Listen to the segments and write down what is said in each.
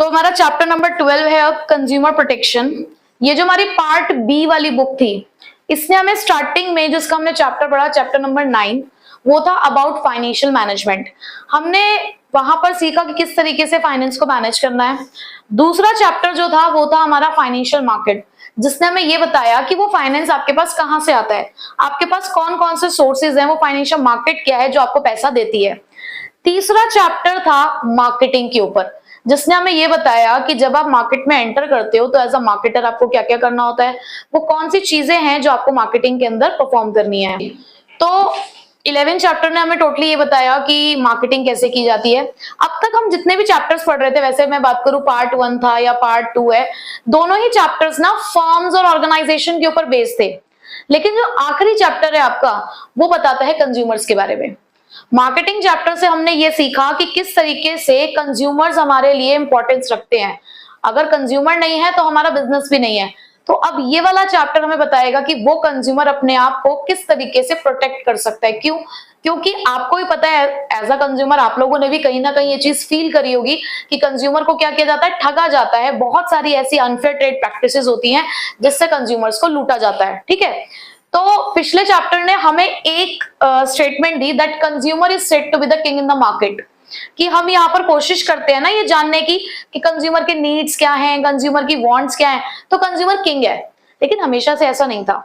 तो हमारा chapter number 12 है अब कंज्यूमर प्रोटेक्शन। ये जो हमारी पार्ट बी वाली बुक थी, इसने हमें स्टार्टिंग में जिसका हमने चैप्टर पढ़ा, चैप्टर नंबर 9, वो था अबाउट फाइनेंशियल मैनेजमेंट। हमने वहां पर सीखा कि किस तरीके से फाइनेंस को मैनेज करना है। दूसरा चैप्टर जो था वो था हमारा फाइनेंशियल मार्केट, जिसने हमें ये बताया कि वो फाइनेंस आपके पास कहाँ से आता है, आपके पास कौन कौन से सोर्सेज हैं, वो फाइनेंशियल मार्केट क्या है जो आपको पैसा देती है। तीसरा चैप्टर था मार्केटिंग के ऊपर, जिसने हमें ये बताया कि जब आप मार्केट में एंटर करते हो तो एज अ मार्केटर आपको क्या क्या करना होता है, वो कौन सी चीजें हैं जो आपको मार्केटिंग के अंदर परफॉर्म करनी है। तो 11 चैप्टर ने हमें टोटली ये बताया कि मार्केटिंग कैसे की जाती है। अब तक हम जितने भी चैप्टर्स पढ़ रहे थे, वैसे मैं बात करूं पार्ट 1 था या पार्ट 2 है, दोनों ही चैप्टर्स ना फर्म्स और ऑर्गेनाइजेशन के ऊपर बेस्ड थे। लेकिन जो आखिरी चैप्टर है आपका, वो बताता है कंज्यूमर्स के बारे में। मार्केटिंग चैप्टर से हमने ये सीखा कि किस तरीके से कंज्यूमर्स हमारे लिए इंपॉर्टेंस रखते हैं। अगर कंज्यूमर नहीं है तो हमारा बिजनेस भी नहीं है। तो अब ये वाला चैप्टर हमें बताएगा कि वो कंज्यूमर अपने आप को किस तरीके से प्रोटेक्ट कर सकता है। क्यों? क्योंकि आपको भी पता है एज अ कंज्यूमर, आप लोगों ने भी कहीं ना कहीं ये चीज फील करी होगी कि कंज्यूमर को क्या किया जाता है, ठगा जाता है। बहुत सारी ऐसी अनफेयर ट्रेड प्रैक्टिसेस होती हैं जिससे कंज्यूमर्स को लूटा जाता है। ठीक है, तो पिछले चैप्टर ने हमें एक स्टेटमेंट दी that consumer is said to be the king in the market, कि हम यहाँ पर कोशिश करते हैं ना ये जानने की कि कंज्यूमर के नीड्स क्या हैं, कंज्यूमर की वांट्स क्या हैं, तो कंज्यूमर किंग है। लेकिन हमेशा से ऐसा नहीं था।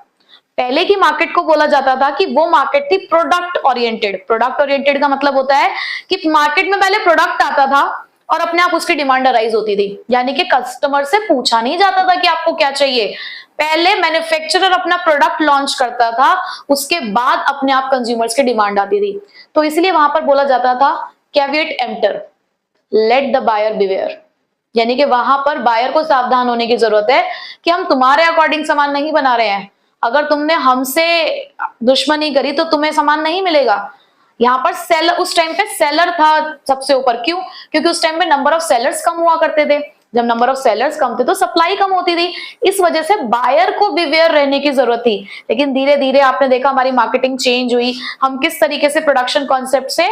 पहले की मार्केट को बोला जाता था कि वो मार्केट थी प्रोडक्ट ओरिएंटेड। प्रोडक्ट ओरिएंटेड का मतलब होता है कि मार्केट में पहले प्रोडक्ट आता था और अपने आप उसकी डिमांड अराइज होती थी, यानी कि कस्टमर से पूछा नहीं जाता था कि आपको क्या चाहिए। पहले मैन्युफैक्चरर अपना प्रोडक्ट लॉन्च करता था, उसके बाद अपने आप कंज्यूमर्स की डिमांड आती थी। तो इसलिए वहां पर बोला जाता था caveat emptor, let the buyer beware, यानी कि वहां पर बायर को सावधान होने की जरूरत है कि हम तुम्हारे अकॉर्डिंग सामान नहीं बना रहे हैं। अगर तुमने हमसे दुश्मनी करी तो तुम्हें सामान नहीं मिलेगा। यहाँ पर सेलर, उस टाइम पे सेलर था सबसे ऊपर। क्यों? क्योंकि उस टाइम पे नंबर ऑफ सेलर्स कम हुआ करते थे। जब नंबर ऑफ सेलर्स कम थे तो सप्लाई कम होती थी। इस वजह से बायर को बिवेयर रहने की जरूरत थी। लेकिन धीरे धीरे आपने देखा हमारी मार्केटिंग चेंज हुई, हम किस तरीके से प्रोडक्शन कॉन्सेप्ट से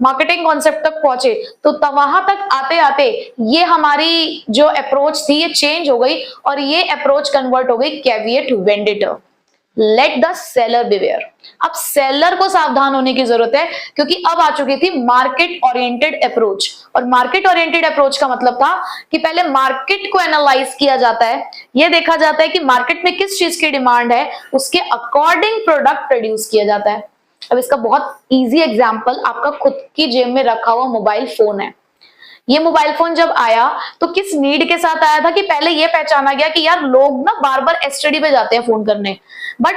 मार्केटिंग कॉन्सेप्ट तक पहुंचे, तो तब वहां तक आते आते ये हमारी जो अप्रोच थी ये चेंज हो गई और ये अप्रोच कन्वर्ट हो गई कैविएट वेंडेटर, लेट द सेलर बिवेयर। अब सेलर को सावधान होने की जरूरत है क्योंकि अब आ चुकी थी मार्केट ओरिएंटेड अप्रोच। और मार्केट ओरिएंटेड अप्रोच का मतलब था कि पहले मार्केट को एनालाइज किया जाता है, यह देखा जाता है कि मार्केट में किस चीज की डिमांड है, उसके अकॉर्डिंग प्रोडक्ट प्रोड्यूस किया जाता है। अब इसका बहुत इजी एग्जांपल आपका खुद की जेब में रखा हुआ मोबाइल फोन है। ये मोबाइल फोन जब आया तो किस नीड के साथ आया था कि पहले ये पहचाना गया कि यार लोग ना बार बार एसटीडी पे जाते हैं फोन करने, बट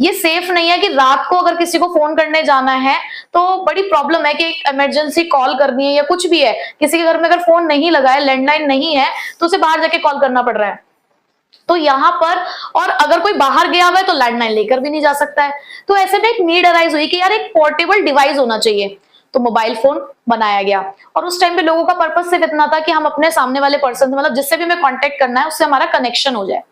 ये सेफ नहीं है कि रात को अगर किसी को फोन करने जाना है तो बड़ी प्रॉब्लम है कि एक इमरजेंसी कॉल करनी है या कुछ भी है, किसी के घर में अगर फोन नहीं लगा है, लैंडलाइन नहीं है, तो उसे बाहर जाके कॉल करना पड़ रहा है। तो यहाँ पर, और अगर कोई बाहर गया हुआ है तो लैंडलाइन लेकर भी नहीं जा सकता है। तो ऐसे में एक नीड अराइज हुई कि यार एक पोर्टेबल डिवाइस होना चाहिए, तो मोबाइल फोन बनाया गया। और उस टाइम पे लोगों का पर्पस सिर्फ इतना था कि हम अपने सामने वाले पर्सन से, मतलब जिससे भी हमें कांटेक्ट करना है, उससे हमारा कनेक्शन हो जाए।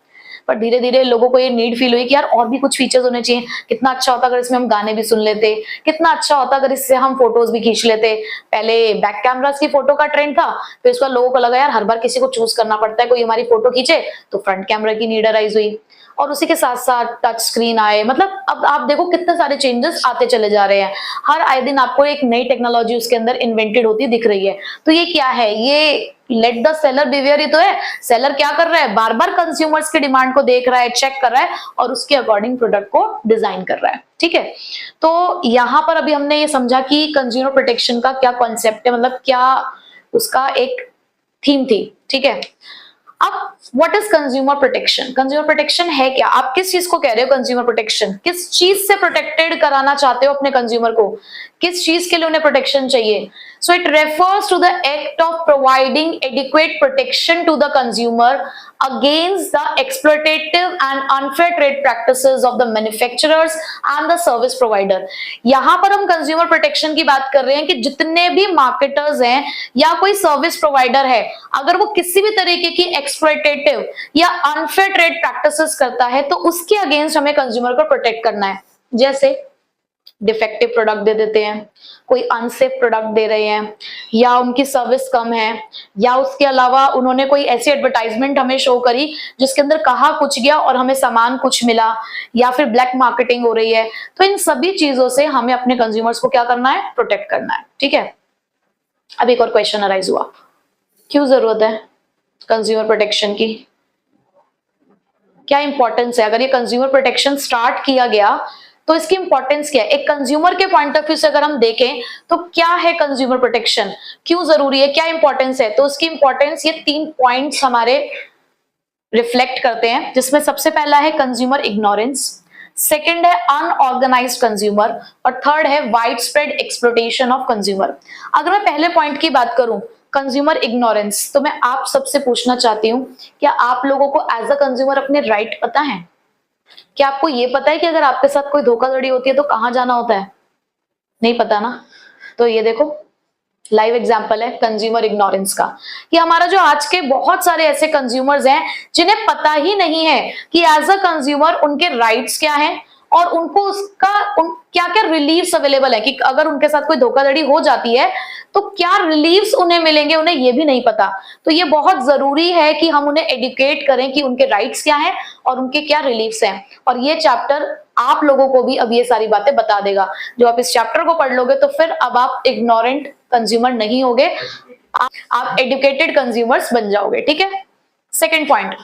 पर धीरे धीरे लोगों को ये नीड फील हुई कि यार और भी कुछ फीचर्स होने चाहिए। कितना अच्छा होता अगर इसमें हम गाने भी सुन लेते, कितना अच्छा होता अगर इससे हम फोटोज भी खींच लेते। पहले बैक कैमरास की फोटो का ट्रेंड था, फिर उसका लोगों को लगा यार हर बार किसी को चूज करना पड़ता है कोई हमारी फोटो खींचे, तो फ्रंट कैमरा की नीड अराइज हुई। और उसी के साथ साथ टच स्क्रीन आए। मतलब अब आप देखो कितने सारे चेंजेस आते चले जा रहे हैं। हर आए दिन आपको एक नई टेक्नोलॉजी उसके अंदर इन्वेंटेड होती दिख रही है। तो ये क्या है? ये लेट द सेलर बिवेयर ही तो है। सेलर क्या कर रहा है? बार बार कंज्यूमर्स की डिमांड को देख रहा है, चेक कर रहा है और उसके अकॉर्डिंग प्रोडक्ट को डिजाइन कर रहा है। ठीक है, तो यहां पर अभी हमने ये समझा कि कंज्यूमर प्रोटेक्शन का क्या कॉन्सेप्ट है, मतलब क्या उसका एक थीम थी। ठीक है, अब what is consumer protection? Consumer protection है क्या? आप किस चीज को कह रहे हो कंज्यूमर प्रोटेक्शन? किस चीज से प्रोटेक्टेड कराना चाहते हो अपने कंज्यूमर को? किस चीज के लिए उन्हें प्रोटेक्शन चाहिए? So it refers to the act of providing adequate protection to the consumer against the exploitative and unfair trade practices of the manufacturers and the service provider। यहां पर हम कंज्यूमर प्रोटेक्शन की बात कर रहे हैं कि जितने भी मार्केटर्स हैं या कोई सर्विस प्रोवाइडर है, अगर वो किसी भी तरीके की एक्सप्लॉइटेटिव या अनफेयर ट्रेड प्रैक्टिसेस करता है तो उसके अगेंस्ट हमें कंज्यूमर को प्रोटेक्ट करना है। जैसे डिफेक्टिव प्रोडक्ट दे देते हैं, कोई अनसेफ प्रोडक्ट दे रहे हैं, या उनकी सर्विस कम है, या उसके अलावा उन्होंने कोई ऐसी एडवर्टाइजमेंट हमें शो करी जिसके अंदर कहा कुछ गया और हमें सामान कुछ मिला, या फिर ब्लैक मार्केटिंग हो रही है। तो इन सभी चीजों से हमें अपने कंज्यूमर्स को क्या करना है, प्रोटेक्ट करना है। ठीक है, अब एक और क्वेश्चन अराइज हुआ, क्यों जरूरत है कंज्यूमर प्रोटेक्शन की, क्या इंपॉर्टेंस है? अगर ये कंज्यूमर प्रोटेक्शन स्टार्ट किया गया तो इसकी इंपॉर्टेंस क्या है? एक कंज्यूमर के पॉइंट ऑफ व्यू से अगर हम देखें तो क्या है कंज्यूमर प्रोटेक्शन, क्यों जरूरी है, क्या इंपॉर्टेंस है? तो उसकी इंपॉर्टेंस ये 3 पॉइंट्स हमारे रिफ्लेक्ट करते हैं, जिसमें सबसे पहला है कंज्यूमर इग्नोरेंस, सेकंड है अनऑर्गेनाइज्ड कंज्यूमर, और थर्ड है wide spread exploitation of consumer. अगर मैं पहले पॉइंट की बात करूं, कंज्यूमर इग्नोरेंस, तो मैं आप सबसे पूछना चाहती हूं, क्या आप लोगों को एज अ कंज्यूमर अपने राइट पता है? क्या आपको ये पता है कि अगर आपके साथ कोई धोखाधड़ी होती है तो कहां जाना होता है? नहीं पता ना। तो ये देखो लाइव एग्जांपल है कंज्यूमर इग्नोरेंस का, कि हमारा जो आज के बहुत सारे ऐसे कंज्यूमर्स हैं जिन्हें पता ही नहीं है कि एज अ कंज्यूमर उनके राइट्स क्या हैं और उनको उसका क्या क्या रिलीफ्स अवेलेबल है, कि अगर उनके साथ कोई धोखाधड़ी हो जाती है तो क्या रिलीफ्स उन्हें मिलेंगे, उन्हें ये भी नहीं पता। तो ये बहुत जरूरी है कि हम उन्हें एडुकेट करें कि उनके राइट्स क्या हैं और उनके क्या रिलीफ्स हैं, और ये चैप्टर आप लोगों को भी अब ये सारी बातें बता देगा। जो आप इस चैप्टर को पढ़ लोगे तो फिर अब आप इग्नोरेंट कंज्यूमर नहीं होगे, आप एडुकेटेड कंज्यूमर्स बन जाओगे। ठीक है, सेकेंड पॉइंट,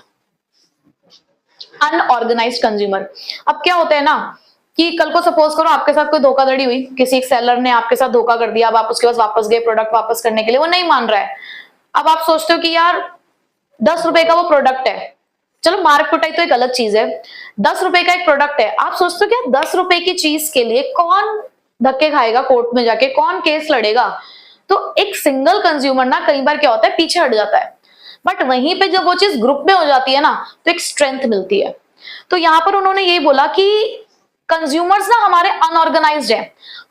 अनऑर्गेनाइज्ड कंज्यूमर। अब क्या होता है ना कि कल को सपोज करो आपके साथ कोई धोखाधड़ी हुई, किसी एक सेलर ने आपके साथ धोखा कर दिया, अब आप उसके पास वापस गए प्रोडक्ट वापस करने के लिए, वो नहीं मान रहा है। अब आप सोचते हो कि यार 10 रुपए का वो प्रोडक्ट है, चलो मार कुटाई तो एक अलग चीज है, 10 रुपए का एक प्रोडक्ट है, आप सोचते हो क्या 10 रुपए की चीज के लिए कौन धक्के खाएगा कोर्ट में जाके, कौन केस लड़ेगा? तो एक सिंगल कंज्यूमर ना कई बार क्या होता है, पीछे हट जाता है, बट वहीं पे जब वो चीज ग्रुप में हो जाती है ना तो एक स्ट्रेंथ मिलती है। तो यहां पर उन्होंने यही बोला कि कंज्यूमर्स ना हमारे अनऑर्गेनाइज्ड है,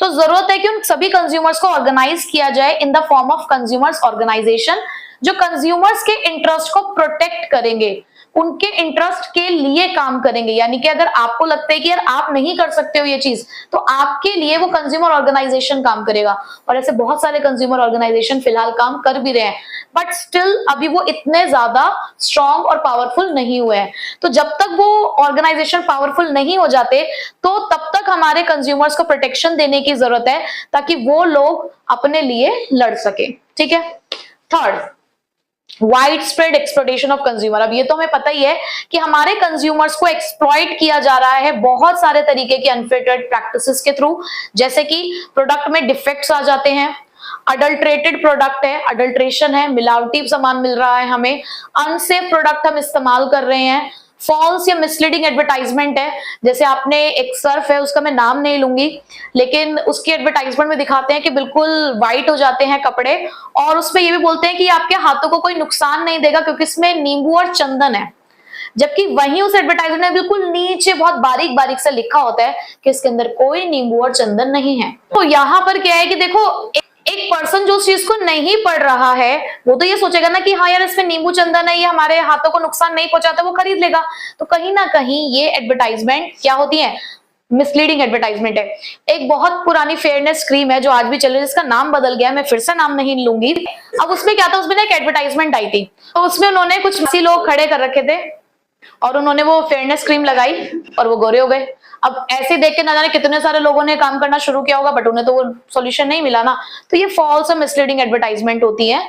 तो जरूरत है कि उन सभी कंज्यूमर्स को ऑर्गेनाइज किया जाए in the form of consumers organisation, जो कंज्यूमर्स के इंटरेस्ट को प्रोटेक्ट करेंगे, उनके इंटरेस्ट के लिए काम करेंगे। यानी कि अगर आपको लगता है कि यार आप नहीं कर सकते हो ये चीज, तो आपके लिए वो कंज्यूमर ऑर्गेनाइजेशन काम करेगा, और ऐसे बहुत सारे कंज्यूमर ऑर्गेनाइजेशन फिलहाल काम कर भी रहे हैं, बट स्टिल अभी वो इतने ज्यादा स्ट्रॉन्ग और पावरफुल नहीं हुए हैं। तो जब तक वो ऑर्गेनाइजेशन पावरफुल नहीं हो जाते तो तब तक हमारे कंज्यूमर्स को प्रोटेक्शन देने की जरूरत है, ताकि वो लोग अपने लिए लड़ सके। ठीक है, third, wide spread exploitation of consumer. अब ये तो हमें पता ही है कि हमारे कंज्यूमर्स को एक्सप्लॉइट किया जा रहा है बहुत सारे तरीके की अनफेयर प्रैक्टिसेस के थ्रू, जैसे कि प्रोडक्ट में डिफेक्ट्स आ जाते हैं, अडल्ट्रेटेड प्रोडक्ट है, अडल्ट्रेशन है, मिलावटी सामान मिल रहा है हमें, अनसेफ प्रोडक्ट हम इस्तेमाल कर रहे हैं, फॉल्स या मिसलीडिंग एडवर्टाइजमेंट है, जैसे आपने एक सर्फ है उसका मैं नाम नहीं लूंगी, लेकिन उसकी एडवर्टाइजमेंट में दिखाते हैं कि बिल्कुल व्हाइट हो जाते हैं कपड़े, और उसमें ये भी बोलते हैं कि आपके हाथों को कोई नुकसान नहीं देगा क्योंकि इसमें नींबू और चंदन है, जबकि वहीं उस एडवर्टाइजमेंट में बिल्कुल नीचे बहुत बारीक बारीक से लिखा होता है कि इसके अंदर कोई नींबू और चंदन नहीं है। तो यहाँ पर क्या है कि देखो एक पर्सन जो उस चीज को नहीं पढ़ रहा है वो तो ये सोचेगा ना कि हाँ यार इसमें नींबू चंदन है, ये हमारे हाथों को नुकसान नहीं पहुंचाता, वो खरीद लेगा। तो कहीं ना कहीं ये एडवर्टाइजमेंट क्या होती है, मिसलीडिंग एडवर्टाइजमेंट है। एक बहुत पुरानी फेयरनेस क्रीम है जो आज भी चल रही है, जिसका नाम बदल गया, मैं फिर से नाम नहीं लूंगी। अब उसमें क्या था, उसमें एक एडवर्टाइजमेंट आई थी, तो उसमें उन्होंने कुछ ऐसे लोग खड़े कर रखे थे और उन्होंने वो फेयरनेस क्रीम लगाई और वो गोरे हो गए। अब ऐसे देख के ना जाने कितने सारे लोगों ने काम करना शुरू किया होगा, बट उन्हें तो वो सॉल्यूशन नहीं मिला ना। तो ये फॉल्स और मिसलीडिंग एडवर्टाइजमेंट होती है।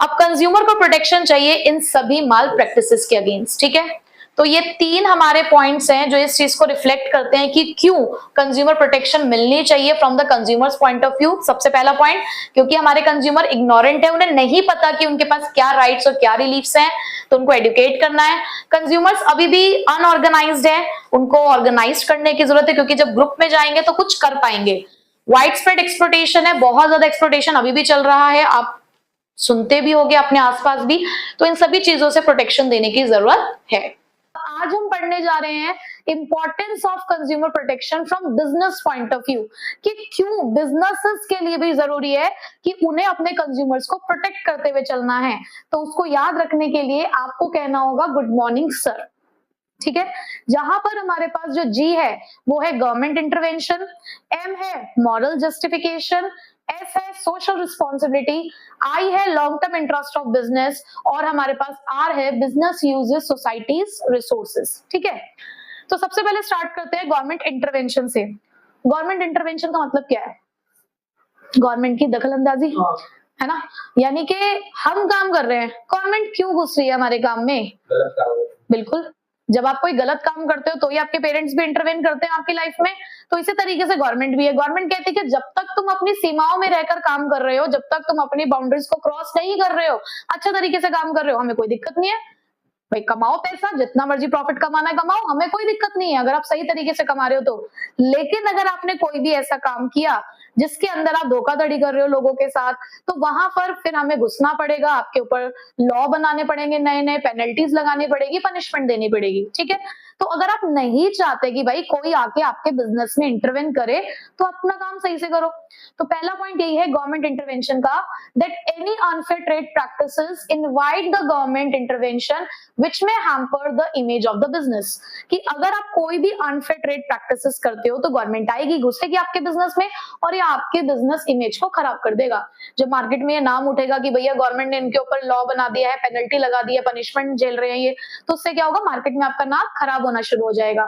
अब कंज्यूमर को प्रोटेक्शन चाहिए इन सभी माल प्रैक्टिसेस के अगेंस्ट। ठीक है, तो ये 3 हमारे पॉइंट्स हैं जो इस चीज को रिफ्लेक्ट करते हैं कि क्यों कंज्यूमर प्रोटेक्शन मिलनी चाहिए from the consumers point of view. सबसे पहला पॉइंट, क्योंकि हमारे कंज्यूमर इग्नोरेंट है, उन्हें नहीं पता कि उनके पास क्या राइट्स और क्या रिलीफ्स हैं, तो उनको एडुकेट करना है। कंज्यूमर्स अभी भी अनऑर्गेनाइज्ड है, उनको ऑर्गेनाइज करने की जरूरत है, क्योंकि जब ग्रुप में जाएंगे तो कुछ कर पाएंगे। वाइड स्प्रेड एक्सप्लॉयटेशन है, बहुत ज्यादा एक्सप्लॉयटेशन अभी भी चल रहा है, आप सुनते भी होंगे अपने आसपास भी। तो इन सभी चीजों से प्रोटेक्शन देने की जरूरत है। आज हम पढ़ने जा रहे हैं importance of consumer protection from business point of view, कि क्यों बिजनेसेस के लिए भी जरूरी है कि उन्हें अपने कंज्यूमर्स को प्रोटेक्ट करते हुए चलना है। तो उसको याद रखने के लिए आपको कहना होगा गुड मॉर्निंग सर। ठीक है। जहां पर हमारे पास जो जी है वो है गवर्नमेंट इंटरवेंशन, एम है मॉरल जस्टिफिकेशन, एस है सोशल रिस्पॉन्सिबिलिटी, आई है long term interest of business, और हमारे पास आर है बिजनेस यूजेस सोसाइटीज रिसोर्सेज। ठीक है, तो सबसे पहले स्टार्ट करते हैं गवर्नमेंट इंटरवेंशन से। गवर्नमेंट इंटरवेंशन का मतलब क्या है? गवर्नमेंट की दखल अंदाजी, है ना। यानी कि हम काम कर रहे हैं, गवर्नमेंट क्यों घुस रही है हमारे काम में? बिल्कुल, जब आप कोई गलत काम करते हो तो ही आपके पेरेंट्स भी इंटरवेन करते हैं आपकी लाइफ में, तो इसी तरीके से गवर्नमेंट भी है। गवर्नमेंट कहती है कि जब तक तुम अपनी सीमाओं में रहकर काम कर रहे हो, जब तक तुम अपनी बाउंड्रीज को क्रॉस नहीं कर रहे हो, अच्छे तरीके से काम कर रहे हो, हमें कोई दिक्कत नहीं है। भाई कमाओ पैसा, जितना मर्जी प्रॉफिट कमाना है कमाओ, हमें कोई दिक्कत नहीं है अगर आप सही तरीके से कमा रहे हो तो। लेकिन अगर आपने कोई भी ऐसा काम किया जिसके अंदर आप धोखाधड़ी कर रहे हो लोगों के साथ, तो वहां पर फिर हमें घुसना पड़ेगा, आपके ऊपर लॉ बनाने पड़ेंगे, नए नए पेनल्टीज लगानी पड़ेगी, पनिशमेंट देनी पड़ेगी। ठीक है, तो अगर आप नहीं चाहते कि भाई कोई आके आपके बिजनेस में इंटरवेन करे, तो अपना काम सही से करो। तो पहला पॉइंट यही है गवर्नमेंट इंटरवेंशन का, that any unfair trade practices invite the government intervention which में hamper the image of the business. कि अगर आप कोई भी अनफेयर ट्रेड प्रैक्टिसेस करते हो तो गवर्नमेंट आएगी, घुसेगी आपके बिजनेस में, और ये आपके बिजनेस इमेज को खराब कर देगा। जब मार्केट में ये नाम उठेगा कि भैया गवर्नमेंट ने इनके ऊपर लॉ बना दिया है, पेनल्टी लगा दी है, पनिशमेंट झेल रहे हैं ये, तो उससे क्या होगा, मार्केट में आपका नाम खराब होना शुरू हो जाएगा।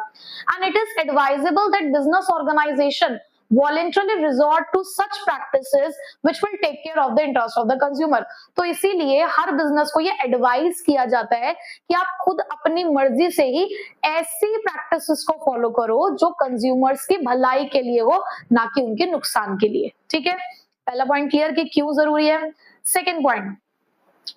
And it is advisable that business organisation voluntarily resort to such practices which will take care of the interest of the consumer। तो इसीलिए हर बिजनेस को ये एडवाइस किया जाता है कि आप खुद अपनी मर्जी से ही ऐसी प्रैक्टिसेस को फॉलो करो जो कंज्यूमर्स की भलाई के लिए हो, ना कि उनके नुकसान के लिए। ठीक है, पहला पॉइंट क्लियर कि क्यों जरूरी है। Second point,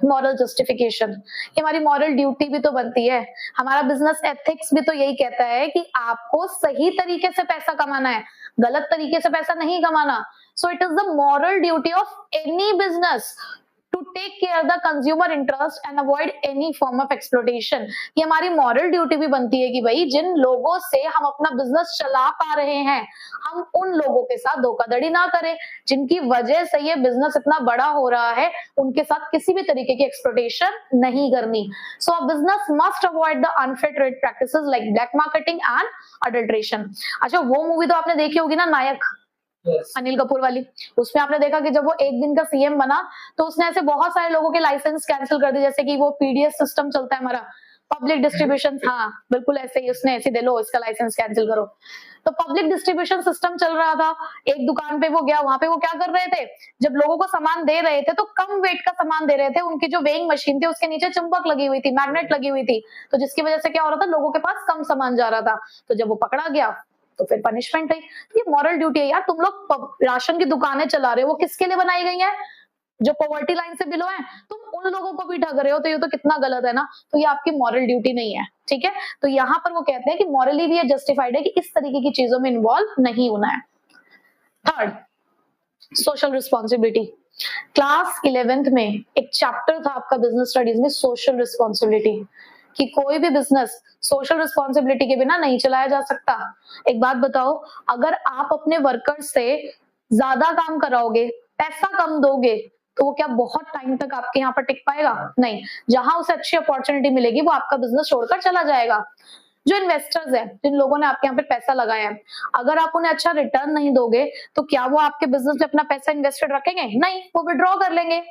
moral justification. ये हमारी मॉरल ड्यूटी भी तो बनती है, हमारा बिजनेस एथिक्स भी तो यही कहता है कि आपको सही तरीके से पैसा कमाना है, गलत तरीके से पैसा नहीं कमाना। So it is the moral duty of any business to take care the consumer interest and avoid any form of exploitation. ये हमारी मॉरल ड्यूटी भी बनती है कि भाई जिन लोगों से हम अपना बिजनेस चला पा रहे हैं, हम उन लोगों के साथ धोखाधड़ी ना करें, जिनकी वजह से ये बिजनेस इतना बड़ा हो रहा है, उनके साथ किसी भी तरीके की एक्सप्लॉइटेशन नहीं करनी। So a business must avoid the unfair trade practices like black marketing and adulteration. अच्छा, वो मूवी तो आपने देखी होगी ना, नायक, अनिल कपूर वाली। उसमें आपने देखा कि जब वो एक दिन का सीएम बना तो उसने ऐसे बहुत सारे लोगों के लाइसेंस कैंसिल कर दिए, जैसे कि वो पीडीएस सिस्टम चलता है हमारा, पब्लिक डिस्ट्रीब्यूशन, हाँ बिल्कुल ऐसे ही, उसने ऐसे दे लो इसका लाइसेंस कैंसिल करो। तो पब्लिक डिस्ट्रीब्यूशन सिस्टम चल रहा था, एक दुकान पे वो गया, वहां पे वो क्या कर रहे थे, जब लोगों को सामान दे रहे थे तो कम वेट का सामान दे रहे थे, उनकी जो वेइंग मशीन थी उसके नीचे चुंबक लगी हुई थी, मैग्नेट लगी हुई थी, तो जिसकी वजह से क्या हो रहा था, लोगों के पास कम सामान जा रहा था। तो जब वो पकड़ा गया तो फिर पनिशमेंट है। ये मॉरल ड्यूटी है यार, तुम लोग राशन की दुकानें चला रहे हो, वो किसके लिए बनाई गई है, जो पॉवर्टी लाइन से बिलो है, तुम उन लोगों को भी ठग रहे हो, तो ये तो कितना गलत है ना। तो ये आपकी मॉरल ड्यूटी नहीं है। ठीक है, तो यहाँ पर वो कहते हैं कि मॉरली भी ये जस्टिफाइड है कि इस तरीके की चीजों में इन्वॉल्व नहीं होना है। Third, social responsibility. Class 11th में एक चैप्टर था आपका बिजनेस स्टडीज में, सोशल रिस्पॉन्सिबिलिटी, कि कोई भी बिजनेस सोशल रिस्पॉन्सिबिलिटी के बिना नहीं चलाया जा सकता। एक बात बताओ, अगर आप अपने वर्कर्स से ज्यादा काम कराओगे, पैसा कम दोगे, तो वो क्या बहुत टाइम तक आपके यहाँ पर टिक पाएगा? नहीं। जहां उसे अच्छी अपॉर्चुनिटी मिलेगी वो आपका बिजनेस छोड़कर चला जाएगा। जो इन्वेस्टर्स हैं, जिन लोगों ने आपके यहाँ पे पैसा लगाया है, अगर आप उन्हें अच्छा रिटर्न नहीं दोगे तो क्या वो आपके बिजनेस में अपना पैसा इन्वेस्टेड रखेंगे? नहीं, वो विड्रॉ कर लेंगे।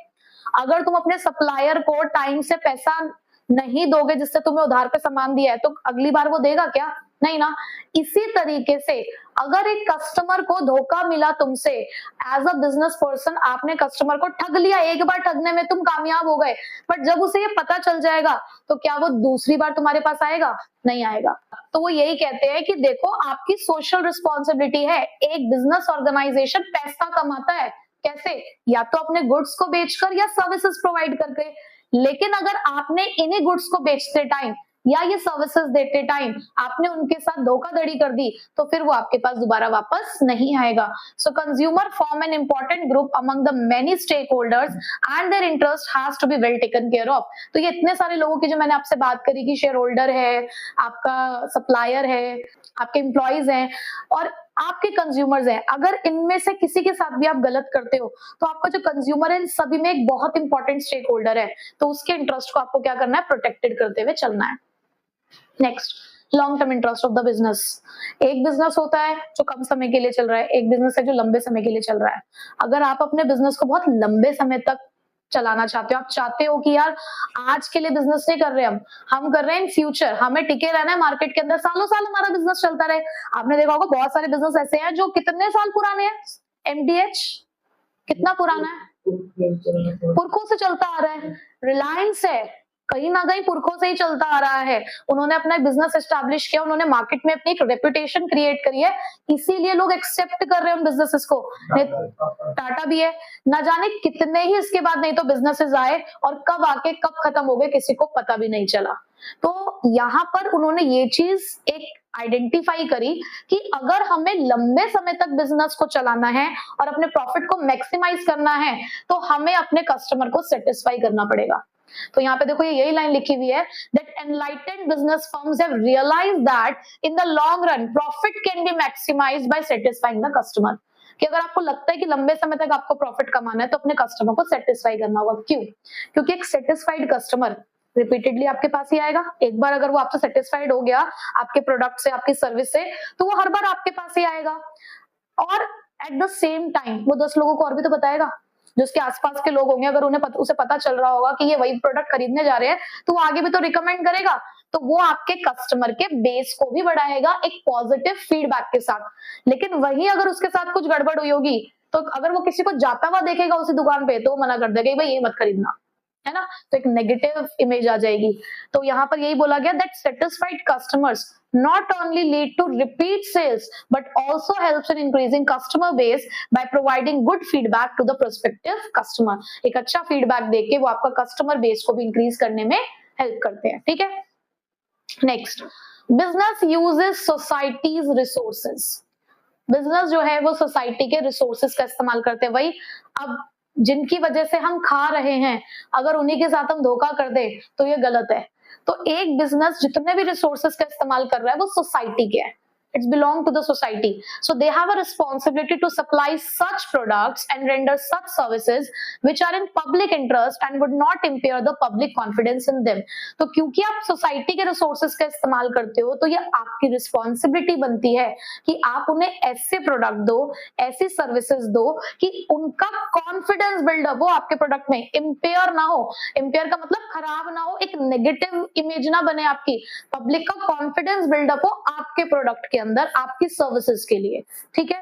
अगर तुम अपने सप्लायर को टाइम से पैसा नहीं दोगे जिससे तुम्हें उधार पे सामान दिया है, तो अगली बार वो देगा क्या? नहीं ना। इसी तरीके से अगर एक कस्टमर को धोखा मिला तुमसे, एज अ बिजनेस पर्सन आपने कस्टमर को ठग लिया, एक बार ठगने में तुम कामयाब हो गए, बट जब उसे ये पता चल जाएगा तो क्या वो दूसरी बार तुम्हारे पास आएगा? नहीं आएगा। तो वो यही कहते हैं कि देखो, आपकी सोशल रिस्पॉन्सिबिलिटी है, एक बिजनेस ऑर्गेनाइजेशन पैसा कमाता है कैसे? या तो अपने गुड्स को बेचकर या सर्विसेज प्रोवाइड करके। लेकिन अगर आपने इन्हीं गुड्स को बेचते टाइम या ये सर्विसेज देते टाइम आपने उनके साथ धोखाधड़ी कर दी, तो फिर वो आपके पास दोबारा वापस नहीं आएगा। So consumer form an important group among the many stakeholders and their interest has to be well taken care of. तो ये इतने सारे लोगों की जो मैंने आपसे बात करी कि शेयर होल्डर है, आपका सप्लायर है, आपके एम्प्लॉइज हैं और आपके कंज्यूमर्स हैं, अगर इनमें से किसी के साथ भी आप गलत करते हो तो आपका जो कंज्यूमर है इन सभी में एक बहुत इंपॉर्टेंट स्टेक होल्डर है, तो उसके इंटरेस्ट को आपको क्या करना है? प्रोटेक्टेड करते हुए चलना है। Next, long term interest of the business. एक बिजनेस होता है जो कम समय के लिए चल रहा है, एक बिजनेस है जो लंबे समय के लिए चल रहा है। अगर आप अपने बिजनेस को बहुत लंबे समय तक चलाना चाहते हो, आप चाहते हो कि यार आज के लिए बिजनेस नहीं कर रहे हम कर रहे हैं इन फ्यूचर, हमें टिके रहना है मार्केट के अंदर, सालों साल हमारा बिजनेस चलता रहे। आपने देखा होगा बहुत सारे बिजनेस ऐसे हैं जो कितने साल पुराने हैं। एमडीएच कितना पुराना है, पुरखों से चलता आ रहा है। रिलायंस है, कहीं ना कहीं पुरखों से ही चलता आ रहा है। उन्होंने अपना बिजनेस एस्टैब्लिश किया, उन्होंने मार्केट में अपनी एक रेपुटेशन क्रिएट करी है, इसीलिए लोग एक्सेप्ट कर रहे हैं उन बिजनेसेस को। टाटा भी है, ना जाने कितने ही इसके बाद नहीं तो बिजनेसेस आए और कब आके कब खत्म हो गए किसी को पता भी नहीं चला। तो यहाँ पर उन्होंने ये चीज एक आइडेंटिफाई करी कि अगर हमें लंबे समय तक बिजनेस को चलाना है और अपने प्रॉफिट को मैक्सिमाइज करना है तो हमें अपने कस्टमर को सेटिस्फाई करना पड़ेगा। तो यहाँ पे देखो ये यही लाइन लिखी हुई है, that enlightened business firms have realized that in the long run profit can be maximized by satisfying the customer। कि अगर आपको लगता है कि लंबे समय तक आपको प्रॉफिट कमाना है तो अपने कस्टमर को सेटिस्फाई करना होगा। क्यों? क्योंकि एक सेटिस्फाइड कस्टमर रिपीटेडली आपके पास ही आएगा। एक बार अगर वो आपसे सेटिस्फाइड हो गया आपके प्रोडक्ट से, आपकी सर्विस से, तो वो हर बार आपके पास ही आएगा और एट द सेम टाइम वो 10 लोगों को और भी तो बताएगा। जो उसके आसपास के लोग होंगे, अगर उसे पता चल रहा होगा कि ये वही प्रोडक्ट खरीदने जा रहे हैं तो वो आगे भी तो रिकमेंड करेगा। तो वो आपके कस्टमर के बेस को भी बढ़ाएगा एक पॉजिटिव फीडबैक के साथ। लेकिन वही अगर उसके साथ कुछ गड़बड़ हुई होगी तो अगर वो किसी को जाता हुआ देखेगा उसी दुकान पे तो वो मना कर देगा भाई ये मत खरीदना, है ना। तो एक नेगेटिव इमेज आ जाएगी। तो यहाँ पर यही बोला गया that satisfied customers not only lead to repeat sales but also helps in increasing customer base by providing good feedback to the prospective customer। एक अच्छा फीडबैक देके वो आपका कस्टमर बेस को भी इंक्रीज करने में हेल्प करते हैं। ठीक है, next, business uses societies resources. Business जो है वो सोसाइटी के रिसोर्सेज का इस्तेमाल करते हैं। वही अब जिनकी वजह से हम खा रहे हैं अगर उन्हीं के साथ हम धोखा कर दे तो ये गलत है। तो एक बिजनेस जितने भी रिसोर्सेज का इस्तेमाल कर रहा है वो सोसाइटी के है, it's belong to the society, so they have a responsibility to supply such products and render such services which are in public interest and would not impair the public confidence in them। तो क्योंकि आप society के resources का इस्तेमाल करते हो तो ये आपकी रिस्पॉन्सिबिलिटी बनती है कि आप उन्हें ऐसे प्रोडक्ट दो, ऐसी सर्विसेज दो कि उनका कॉन्फिडेंस बिल्डअप हो आपके प्रोडक्ट में, इम्पेयर ना हो। इम्पेयर का मतलब खराब ना हो, एक नेगेटिव इमेज ना बने आपकी, पब्लिक का कॉन्फिडेंस बिल्डअप हो आपके प्रोडक्ट के अंदर, आपकी सर्विसेज के लिए। ठीक है,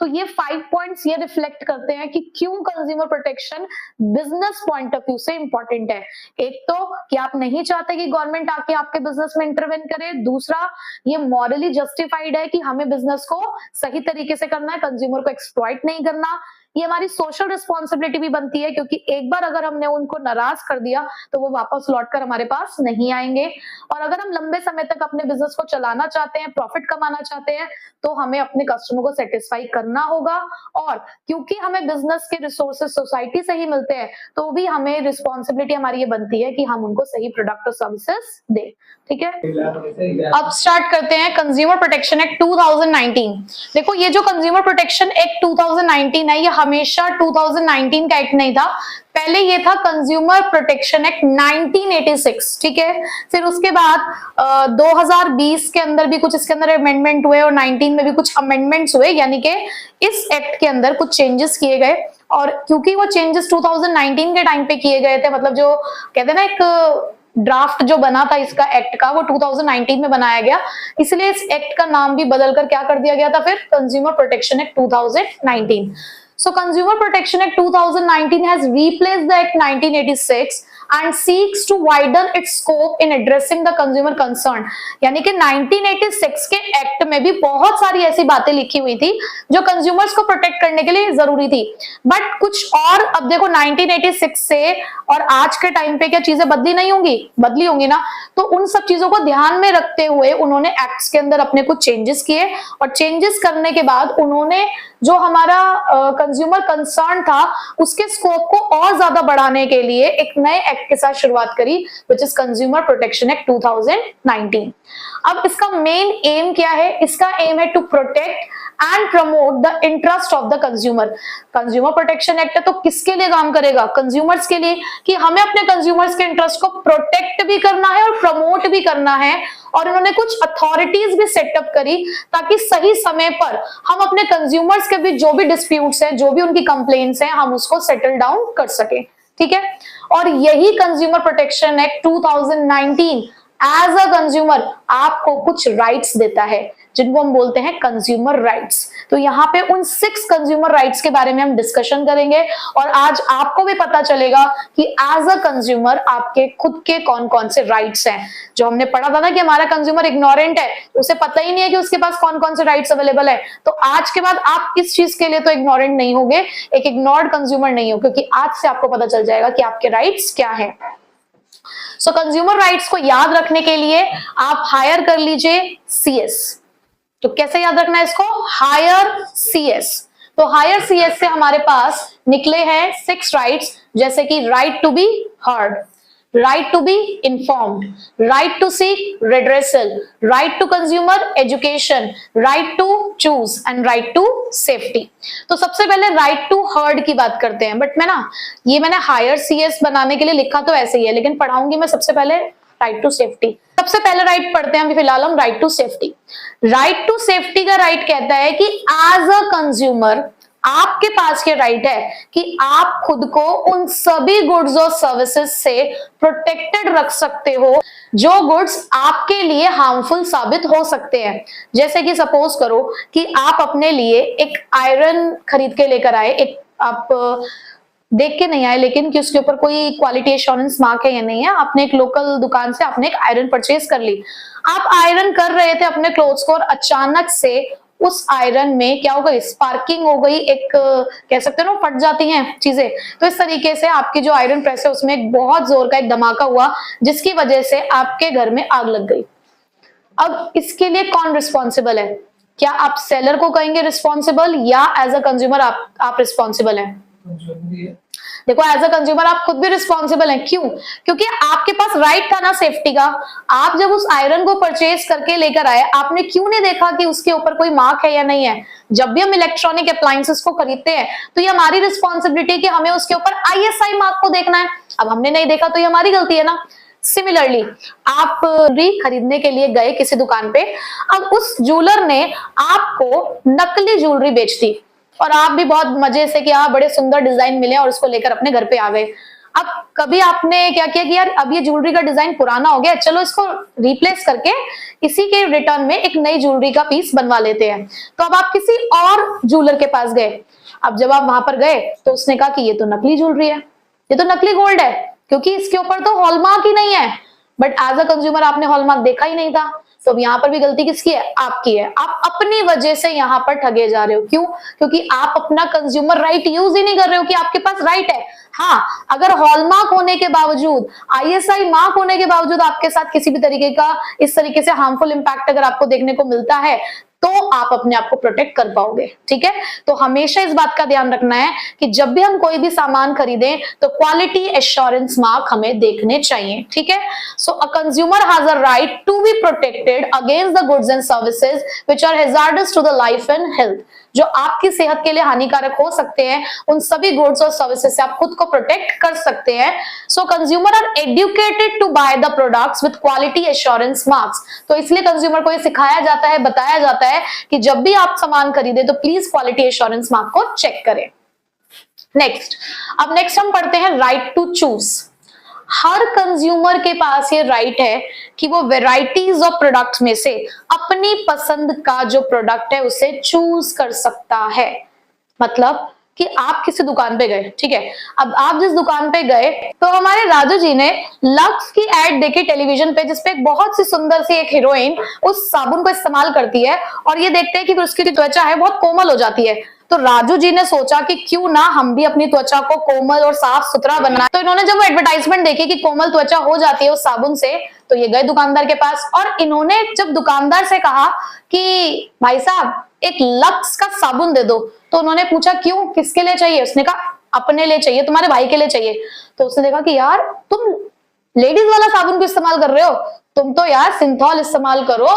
तो ये 5 पॉइंट्स ये रिफ्लेक्ट करते हैं कि क्यों consumer protection business point of view से इंपॉर्टेंट है। एक तो कि आप नहीं चाहते कि गवर्नमेंट आके आपके बिजनेस में इंटरवेन करे, दूसरा ये मॉरली जस्टिफाइड है कि हमें बिजनेस को सही तरीके से करना है, कंज्यूमर को एक्सप्लॉइट नहीं करना। ये हमारी सोशल रिस्पॉन्सिबिलिटी भी बनती है क्योंकि एक बार अगर हमने उनको नाराज कर दिया तो वो वापस लौटकर हमारे पास नहीं आएंगे। और अगर हम लंबे समय तक अपने बिजनेस को चलाना चाहते हैं, प्रॉफिट कमाना चाहते हैं, तो हमें अपने कस्टमर को सेटिस्फाई करना होगा। और क्योंकि हमें बिजनेस के रिसोर्सेज सोसाइटी से ही मिलते हैं तो भी हमें रिस्पॉन्सिबिलिटी हमारी ये बनती है कि हम उनको सही प्रोडक्ट और सर्विसेज दें। ठीक है, अब स्टार्ट करते हैं कंज्यूमर प्रोटेक्शन एक्ट 2019। देखो ये जो कंज्यूमर प्रोटेक्शन एक्ट 2019 है ये हमेशा 2019 का एक्ट नहीं था, पहले ये था कंज्यूमर प्रोटेक्शन एक्ट 1986। ठीक है, फिर उसके बाद 2020 के अंदर भी कुछ इसके अंदर अमेंडमेंट हुए और 19 में भी कुछ अमेंडमेंट्स हुए, यानी कि इस एक्ट के अंदर कुछ चेंजेस किए गए। और क्योंकि वो चेंजेस 2019 के टाइम पे किए गए थे, मतलब जो कहते हैं ना एक ड्राफ्ट जो बना था इसका एक्ट का वो 2019 में बनाया गया, इसलिए इस एक्ट का नाम भी बदलकर क्या कर दिया गया था फिर, consumer protection act 2019। So Consumer Protection Act 2019 has replaced the Act 1986 and seeks to widen its scope in addressing the consumer concern। यानी कि 1986 के एक्ट में भी बहुत सारी ऐसी बातें लिखी हुई थी जो कंज्यूमर्स को प्रोटेक्ट करने के लिए जरूरी थी, बट कुछ और अब देखो 1986 से और आज के टाइम पे क्या चीजें बदली नहीं होंगी, बदली होंगी ना। तो उन सब चीजों को ध्यान में रखते हुए उन्होंने एक्ट्स के अंदर अपने कुछ चेंजेस किए और चेंजेस करने के बाद उन्होंने जो हमारा कंज्यूमर कंसर्न था उसके स्कोप को और ज्यादा बढ़ाने के लिए एक नए एक्ट के साथ शुरुआत करी, which is consumer protection act 2019। अब इसका मेन एम क्या है, इसका एम है to protect and promote the interest of the consumer. Consumer protection act तो किसके लिए काम करेगा? कंज्यूमर्स के लिए, कि हमें अपने कंज्यूमर्स के इंटरेस्ट को प्रोटेक्ट भी करना है और प्रमोट भी करना है। और उन्होंने कुछ अथॉरिटीज भी सेटअप करी ताकि सही समय पर हम अपने कंज्यूमर्स के बीच जो भी डिस्प्यूट्स हैं, जो भी उनकी कंप्लेंट्स हैं, हम उसको सेटल डाउन कर सके। ठीक है, और यही consumer protection act 2019 as a consumer आपको कुछ राइट्स देता है जिनको हम बोलते हैं कंज्यूमर राइट्स। तो यहाँ पे उन 6 कंज्यूमर राइट्स के बारे में हम डिस्कशन करेंगे और आज आपको भी पता चलेगा कि एज अ कंज्यूमर आपके खुद के कौन कौन से राइट्स हैं। जो हमने पढ़ा था ना कि हमारा कंज्यूमर इग्नोरेंट है, उसे पता ही नहीं है कि उसके पास कौन कौन से राइट्स अवेलेबल है, तो आज के बाद आप इस चीज के लिए तो इग्नोरेंट नहीं होगे, एक इग्नोर्ड कंज्यूमर नहीं हो, क्योंकि आज से आपको पता चल जाएगा कि आपके राइट्स क्या है। सो कंज्यूमर राइट्स को याद रखने के लिए आप हायर कर लीजिए CS। तो कैसे याद रखना है इसको? Higher CS। तो हायर CS से हमारे पास निकले हैं 6 राइट्स, जैसे कि right to be heard, right to be informed, right to seek redressal, right to consumer education, right to choose and right to safety. तो सबसे पहले राइट टू हर्ड की बात करते हैं, बट मैंने हायर CS बनाने के लिए लिखा तो ऐसे ही है, लेकिन पढ़ाऊंगी मैं सबसे पहले राइट टू सेफ्टी। सबसे पहले राइट पढ़ते हैं अभी फिलहाल हम right to safety. Right to safety का राइट कहता है कि एज अ कंज्यूमर आपके पास ये राइट है कि आप खुद को उन सभी गुड्स और सर्विसेज से प्रोटेक्टेड रख सकते हो जो गुड्स आपके लिए हार्मफुल साबित हो सकते हैं। जैसे कि सपोज करो कि आप अपने लिए एक आयरन खरीद के लेकर आए, एक आप देख के नहीं आए लेकिन कि उसके ऊपर कोई क्वालिटी एश्योरेंस मार्क है या नहीं है, आपने एक लोकल दुकान से आपने एक आयरन परचेज कर ली। आप आयरन कर रहे थे अपने क्लोथ्स को और अचानक से उस आयरन में क्या हो गई? स्पार्किंग हो गई, एक कह सकते हो ना फट जाती हैं चीजें। तो इस तरीके से आपकी जो आयरन प्रेस है उसमें एक बहुत जोर का एक धमाका हुआ, जिसकी वजह से आपके घर में आग लग गई। अब इसके लिए कौन रिस्पॉन्सिबल है? क्या आप सेलर को कहेंगे रिस्पॉन्सिबल या एज अ कंज्यूमर आप रिस्पॉन्सिबल हैं? देखो एज अ कंज्यूमर आप खुद भी रिस्पॉन्सिबल हैं। क्यों? क्योंकि आपके पास राइट था ना सेफ्टी का। आप जब उस आयरन को परचेज करके लेकर आए, आपने क्यों नहीं देखा कि उसके ऊपर कोई मार्क है या नहीं है? जब भी हम इलेक्ट्रॉनिक अप्लायंसेस को खरीदते हैं तो ये हमारी रिस्पॉन्सिबिलिटी है कि हमें उसके ऊपर ISI मार्क को देखना है। अब हमने नहीं देखा तो ये हमारी गलती है ना। सिमिलरली आप ज्वेलरी खरीदने के लिए गए किसी दुकान पे, अब उस ज्वेलर ने आपको नकली ज्वेलरी बेच दी और आप भी बहुत मजे से कि हाँ बड़े सुंदर डिजाइन मिले और उसको लेकर अपने घर पे आ गए। अब कभी आपने क्या किया कि यार अब ये ज्वेलरी का डिजाइन पुराना हो गया, चलो इसको रिप्लेस करके इसी के रिटर्न में एक नई ज्वेलरी का पीस बनवा लेते हैं। तो अब आप किसी और ज्वेलर के पास गए। अब जब आप वहां पर गए तो उसने कहा कि ये तो नकली ज्वेलरी है, ये तो नकली गोल्ड है, क्योंकि इसके ऊपर तो हॉलमार्क ही नहीं है। बट एज अ कंज्यूमर आपने हॉलमार्क देखा ही नहीं था, तो अब यहाँ पर भी गलती किसकी है? आपकी है। आप अपनी वजह से यहाँ पर ठगे जा रहे हो। क्यों? क्योंकि आप अपना कंज्यूमर राइट यूज ही नहीं कर रहे हो कि आपके पास राइट है। हाँ, अगर हॉलमार्क होने के बावजूद, ISI मार्क होने के बावजूद आपके साथ किसी भी तरीके का इस तरीके से हार्मफुल इंपैक्ट अगर आपको देखने को मिलता है तो आप अपने आप को प्रोटेक्ट कर पाओगे। ठीक है, तो हमेशा इस बात का ध्यान रखना है कि जब भी हम कोई भी सामान खरीदें तो क्वालिटी एश्योरेंस मार्क हमें देखने चाहिए। ठीक है, so a consumer has a right to be protected against the goods and services which are hazardous to the life and health. जो आपकी सेहत के लिए हानिकारक हो सकते हैं, उन सभी गुड्स और सर्विसेज से आप खुद को प्रोटेक्ट कर सकते हैं। So consumer are educated to buy the products with quality assurance marks. तो इसलिए कंज्यूमर को ये सिखाया जाता है, बताया जाता है कि जब भी आप सामान खरीदे तो प्लीज क्वालिटी एश्योरेंस मार्क को चेक करें। नेक्स्ट हम पढ़ते हैं राइट टू चूज। हर कंज्यूमर के पास ये राइट है कि वो वेराइटीज ऑफ प्रोडक्ट्स में से अपनी पसंद का जो प्रोडक्ट है उसे चूज कर सकता है। मतलब कि आप किसी दुकान पे गए, ठीक है, अब आप जिस दुकान पे गए तो हमारे राजू जी ने लक्स की एड देखी टेलीविजन पे, जिसपे एक बहुत सी सुंदर सी एक हीरोइन उस साबुन को इस्तेमाल करती है और ये देखते हैं कि उसकी त्वचा है बहुत कोमल हो जाती है। तो राजू जी ने सोचा कि क्यों ना हम भी अपनी त्वचा को कोमल और साफ सुथरा बनाएं। तो इन्होंने जब वो एडवर्टाइजमेंट देखी कि कोमल त्वचा हो जाती है उस साबुन से, तो ये गए दुकानदार के पास और इन्होंने जब दुकानदार से कहा कि भाई साहब एक लक्स का साबुन दे दो, तो उन्होंने पूछा क्यों, किसके लिए चाहिए? उसने कहा अपने लिए चाहिए, तुम्हारे भाई के लिए चाहिए। तो उसने देखा कि यार तुम लेडीज वाला साबुन क्यों इस्तेमाल कर रहे हो? तुम तो यार सिंथॉल इस्तेमाल करो,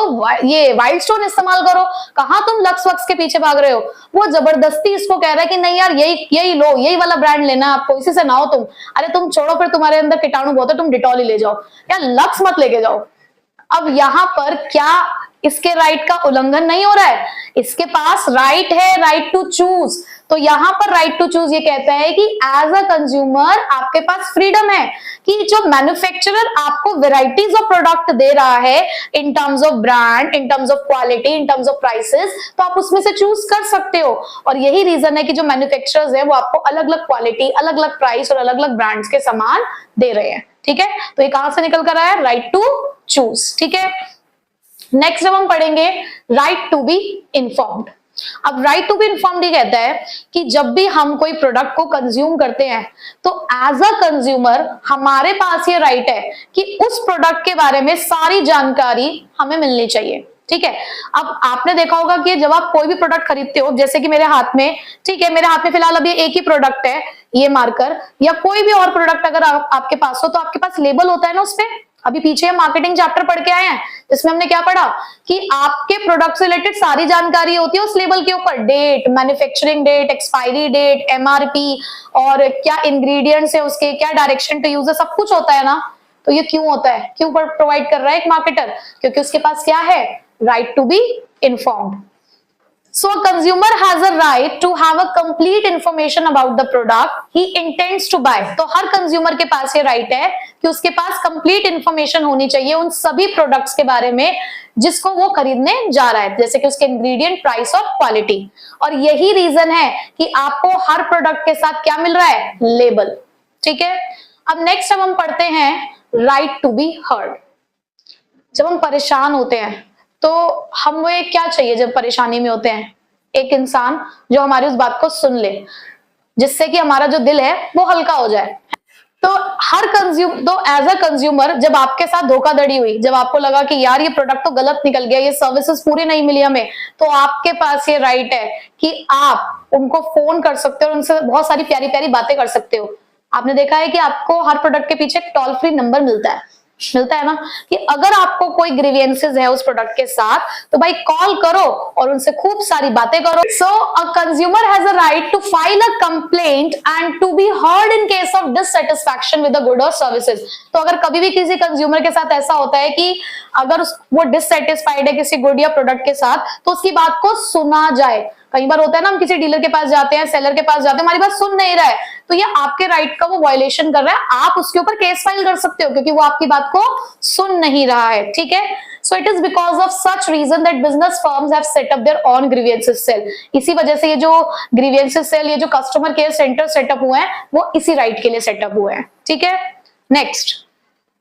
ये वाइल्ड स्टोन इस्तेमाल करो। कहाँ तुम लक्स वक्स के पीछे भाग रहे हो? वो जबरदस्ती इसको कह रहा है कि नहीं यार यही लो, यही वाला ब्रांड लेना है आपको, इसी से नहाओ तुम। अरे तुम छोड़ो, फिर तुम्हारे अंदर कीटाणु बहुत है, तुम डिटॉल ही ले जाओ, या लक्स मत लेके जाओ। अब यहाँ पर क्या इसके राइट का उल्लंघन नहीं हो रहा है? इसके पास राइट है, राइट टू चूज। तो यहाँ पर राइट टू चूज ये कहता है कि एज अ कंज्यूमर आपके पास फ्रीडम है कि जो मैन्युफैक्चरर आपको वेराइटीज ऑफ प्रोडक्ट दे रहा है in terms of brand, in terms of quality, in terms of prices, तो आप उसमें से चूज कर सकते हो। और यही रीजन है कि जो मैन्युफैक्चरर्स है वो आपको अलग अलग क्वालिटी, अलग अलग प्राइस और अलग अलग ब्रांड्स के सामान दे रहे हैं। ठीक है, तो ये कहां से निकल कर आया? Right to choose. ठीक है, नेक्स्ट जब हम पढ़ेंगे राइट टू बी इन्फॉर्म्ड। अब राइट टू बी इन्फॉर्म्ड ये कहता है कि जब भी हम कोई प्रोडक्ट को कंज्यूम करते हैं तो एज अ कंज्यूमर हमारे पास ये राइट है कि उस प्रोडक्ट के बारे में सारी जानकारी हमें मिलनी चाहिए। ठीक है, अब आपने देखा होगा कि जब आप कोई भी प्रोडक्ट खरीदते हो, जैसे कि मेरे हाथ में, ठीक है, मेरे हाथ में फिलहाल अभी एक ही प्रोडक्ट है, ये मार्कर, या कोई भी और प्रोडक्ट अगर आपके पास हो तो आपके पास लेबल होता है ना उस पे। अभी पीछे हम मार्केटिंग चैप्टर पढ़ के आए हैं, जिसमें हमने क्या पढ़ा कि आपके प्रोडक्ट से रिलेटेड सारी जानकारी होती है उस लेबल के ऊपर, date, manufacturing date, expiry date, MRP, और क्या इंग्रेडिएंट्स है उसके, क्या डायरेक्शन टू यूज है, सब कुछ होता है ना। तो ये क्यों होता है, क्यों प्रोवाइड कर रहा है एक मार्केटर? क्योंकि उसके पास क्या है? Right to be informed. So a consumer has a right to have a complete information about the product he intends to buy. तो हर कंज्यूमर के पास ये राइट है कि उसके पास कंप्लीट इंफॉर्मेशन होनी चाहिए उन सभी प्रोडक्ट्स के बारे में जिसको वो खरीदने जा रहा है, जैसे कि उसके इंग्रेडिएंट, प्राइस और क्वालिटी। और यही रीजन है कि आपको हर प्रोडक्ट के साथ क्या मिल रहा है? लेबल। ठीक है, अब नेक्स्ट हम पढ़ते हैं राइट टू बी हर्ड। जब हम परेशान होते हैं तो हमें क्या चाहिए? जब परेशानी में होते हैं, एक इंसान जो हमारी उस बात को सुन ले, जिससे कि हमारा जो दिल है वो हल्का हो जाए। तो एज अ कंज्यूमर जब आपके साथ धोखाधड़ी हुई, जब आपको लगा कि यार ये प्रोडक्ट तो गलत निकल गया, ये सर्विसेज पूरी नहीं मिली हमें, तो आपके पास ये राइट है कि आप उनको फोन कर सकते हो और उनसे बहुत सारी प्यारी प्यारी बातें कर सकते हो। आपने देखा है कि आपको हर प्रोडक्ट के पीछे एक टोल फ्री नंबर मिलता है ना, कि अगर आपको कोई ग्रीवियंसेस है उस प्रोडक्ट के साथ तो भाई कॉल करो और उनसे खूब सारी बातें करो। So a consumer has a right to file a complaint and to be heard in case of dissatisfaction with the good और सर्विसेज। तो अगर कभी भी किसी कंज्यूमर के साथ ऐसा होता है कि अगर वो डिससैटिस्फाइड है किसी गुड या प्रोडक्ट के साथ, तो उसकी बात को सुना जाए। कई बार होता है ना, हम किसी डीलर के पास जाते हैं, सेलर के पास जाते हैं, हमारी बात सुन नहीं रहा है, तो ये आपके राइट का वो वायलेशन कर रहा है, आप उसके ऊपर केस फाइल कर सकते हो क्योंकि वो आपकी बात को सुन नहीं रहा है। ठीक है, so it is because of such reason that business firms have set up their own grievances cell. इसी वजह से ये जो ग्रीवियंसेस सेल, ये जो कस्टमर केयर सेंटर सेटअप हुए हैं, वो इसी राइट के लिए सेटअप हुए हैं। ठीक है, next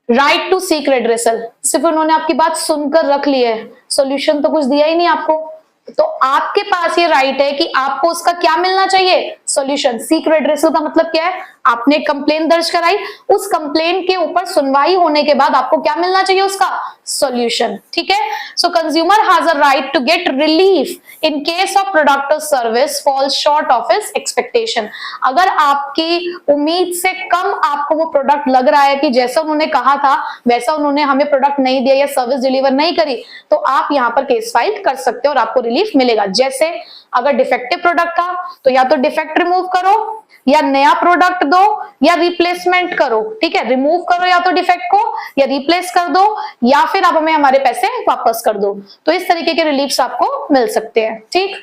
right to seek redressal. सिर्फ उन्होंने आपकी बात सुनकर रख ली है, सोल्यूशन तो कुछ दिया ही नहीं आपको, तो आपके पास ये राइट है कि आपको उसका क्या मिलना चाहिए? सॉल्यूशन। सीक रेड्रेसल का मतलब क्या है? आपने कंप्लेन दर्ज कराई, उस कंप्लेन के ऊपर सुनवाई होने के बाद आपको क्या मिलना चाहिए? उसका सॉल्यूशन। ठीक है, so consumer has a right to get relief in case of product और service falls short of his expectation. अगर आपकी उम्मीद से कम आपको वो प्रोडक्ट लग रहा है कि जैसा उन्होंने कहा था वैसा उन्होंने हमें प्रोडक्ट नहीं दिया या सर्विस डिलीवर नहीं करी, तो आप यहाँ पर केस फाइल कर सकते हो और आपको रिलीफ मिलेगा। जैसे अगर डिफेक्टिव प्रोडक्ट था तो या तो डिफेक्ट रिमूव करो, या नया प्रोडक्ट दो, या रिप्लेसमेंट करो। ठीक है, रिमूव करो या तो डिफेक्ट को, या रिप्लेस कर दो, या फिर आप हमें हमारे पैसे वापस कर दो। तो इस तरीके के रिलीफ्स आपको मिल सकते हैं। ठीक,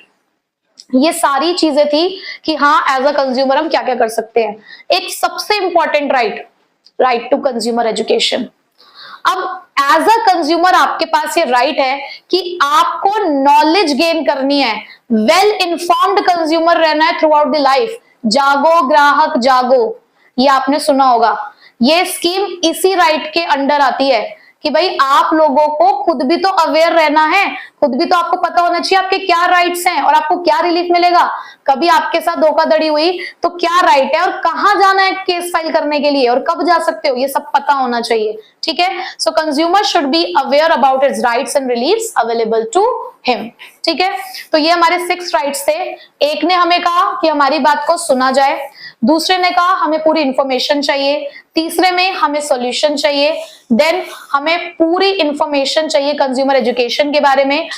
ये सारी चीजें थी कि हाँ एज अ कंज्यूमर हम क्या क्या कर सकते हैं। एक सबसे important right to consumer education. अब एज अ कंज्यूमर आपके पास ये राइट है कि आपको नॉलेज गेन करनी है, वेल इन्फॉर्म्ड कंज्यूमर रहना है थ्रू आउट द लाइफ। जागो ग्राहक जागो, ये आपने सुना होगा। ये स्कीम इसी राइट के अंडर आती है कि भाई आप लोगों को खुद भी तो अवेयर रहना है, खुद भी तो आपको पता होना चाहिए आपके क्या राइट्स हैं और आपको क्या रिलीफ मिलेगा। कभी आपके साथ धोखाधड़ी हुई तो क्या राइट है और कहां जाना है केस फाइल करने के लिए और कब जा सकते हो, ये सब पता होना चाहिए। ठीक है, so consumer should be aware about his rights and reliefs available to him. ठीक है, तो ये हमारे 6 राइट्स थे। एक ने हमें कहा कि हमारी बात को सुना जाए, दूसरे ने कहा हमें पूरी इंफॉर्मेशन चाहिए, तीसरे में हमें सॉल्यूशन चाहिए, देन हमें पूरी इंफॉर्मेशन चाहिए कंज्यूमर एजुकेशन के बारे में,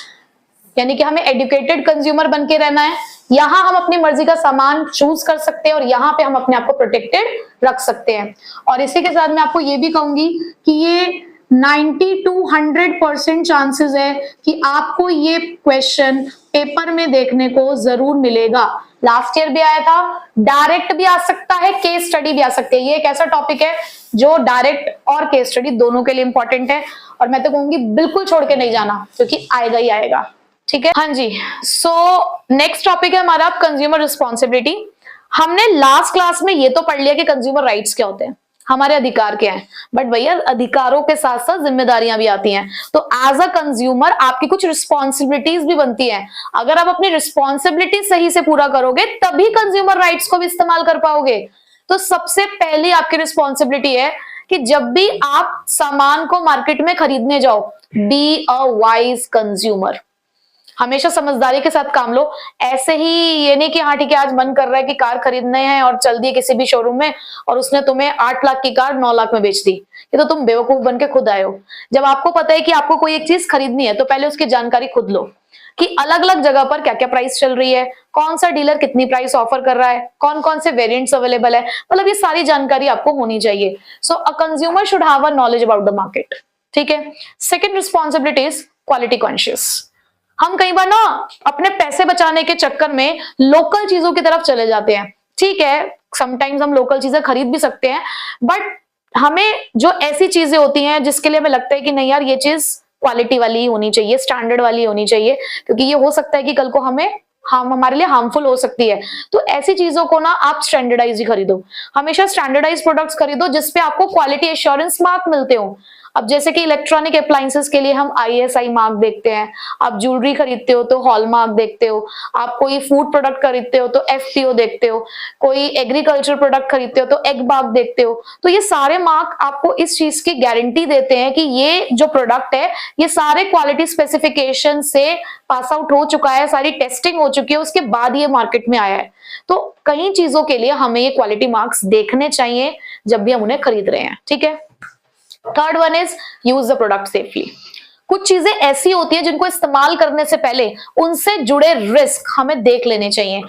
यानी कि हमें एजुकेटेड कंज्यूमर बन के रहना है। यहां हम अपनी मर्जी का सामान चूज कर सकते हैं और यहाँ पे हम अपने आप को प्रोटेक्टेड रख सकते हैं। और इसी के साथ मैं आपको ये भी कहूंगी कि ये 90 to 100% चांसेस है कि आपको ये क्वेश्चन पेपर में देखने को जरूर मिलेगा। लास्ट ईयर भी आया था, डायरेक्ट भी आ सकता है, केस स्टडी भी आ सकती है। ये एक ऐसा टॉपिक है जो डायरेक्ट और केस स्टडी दोनों के लिए इंपॉर्टेंट है, और मैं तो कहूंगी बिल्कुल छोड़ के नहीं जाना, क्योंकि आएगा ही आएगा। ठीक है, हाँ जी। सो नेक्स्ट टॉपिक है हमारा कंज्यूमर रिस्पॉन्सिबिलिटी। हमने लास्ट क्लास में ये तो पढ़ लिया कि कंज्यूमर राइट्स क्या होते हैं, हमारे अधिकार क्या हैं, बट भैया अधिकारों के साथ साथ जिम्मेदारियां भी आती हैं। तो एज अ कंज्यूमर आपकी कुछ रिस्पॉन्सिबिलिटीज भी बनती हैं। अगर आप अपनी रिस्पॉन्सिबिलिटी सही से पूरा करोगे तभी कंज्यूमर राइट्स को भी इस्तेमाल कर पाओगे। तो सबसे पहली आपकी रिस्पॉन्सिबिलिटी है कि जब भी आप सामान को मार्केट में खरीदने जाओ, बी अ वाइज कंज्यूमर, हमेशा समझदारी के साथ काम लो। ऐसे ही ये नहीं कि हाँ ठीक है आज मन कर रहा है कि कार खरीदने हैं और चल दिए किसी भी शोरूम में और उसने तुम्हें 8 लाख की कार 9 लाख में बेच दी, ये तो तुम बेवकूफ बन के खुद आए हो। जब आपको पता है कि आपको कोई एक चीज खरीदनी है तो पहले उसकी जानकारी खुद लो कि अलग अलग जगह पर क्या क्या प्राइस चल रही है, कौन सा डीलर कितनी प्राइस ऑफर कर रहा है, कौन कौन से वेरिएंट्स अवेलेबल है, मतलब ये सारी जानकारी आपको होनी चाहिए। So a consumer should have a knowledge about the market. ठीक है। Second responsibility is quality conscious. हम कई बार ना अपने पैसे बचाने के चक्कर में लोकल चीजों की तरफ चले जाते हैं। ठीक है, समटाइम्स हम लोकल चीजें खरीद भी सकते हैं, बट हमें जो ऐसी चीजें होती हैं जिसके लिए हमें लगता है कि नहीं यार ये चीज क्वालिटी वाली होनी चाहिए, स्टैंडर्ड वाली होनी चाहिए, क्योंकि ये हो सकता है कि कल को हमारे लिए हार्मफुल हो सकती है, तो ऐसी चीजों को ना आप स्टैंडर्डाइज ही खरीदो। हमेशा स्टैंडर्डाइज प्रोडक्ट्स खरीदो जिसपे आपको क्वालिटी एश्योरेंस मार्क मिलते हो। अब जैसे कि इलेक्ट्रॉनिक अप्लायंसेस के लिए हम ISI मार्क देखते हैं, आप ज्वेलरी खरीदते हो तो हॉलमार्क देखते हो, आप कोई फूड प्रोडक्ट खरीदते हो तो FPO देखते हो, कोई एग्रीकल्चर प्रोडक्ट खरीदते हो तो एग मार्क देखते हो। तो ये सारे मार्क आपको इस चीज की गारंटी देते हैं कि ये जो प्रोडक्ट है ये सारे क्वालिटी स्पेसिफिकेशन से पास आउट हो चुका है, सारी टेस्टिंग हो चुकी है, उसके बाद ये मार्केट में आया है। तो कई चीजों के लिए हमें ये क्वालिटी मार्क्स देखने चाहिए जब भी हम उन्हें खरीद रहे हैं। ठीक है। Third one is use the product safely. कुछ चीजें ऐसी होती है जिनको इस्तेमाल करने से पहले उनसे जुड़े रिस्क हमें देख लेने चाहिए।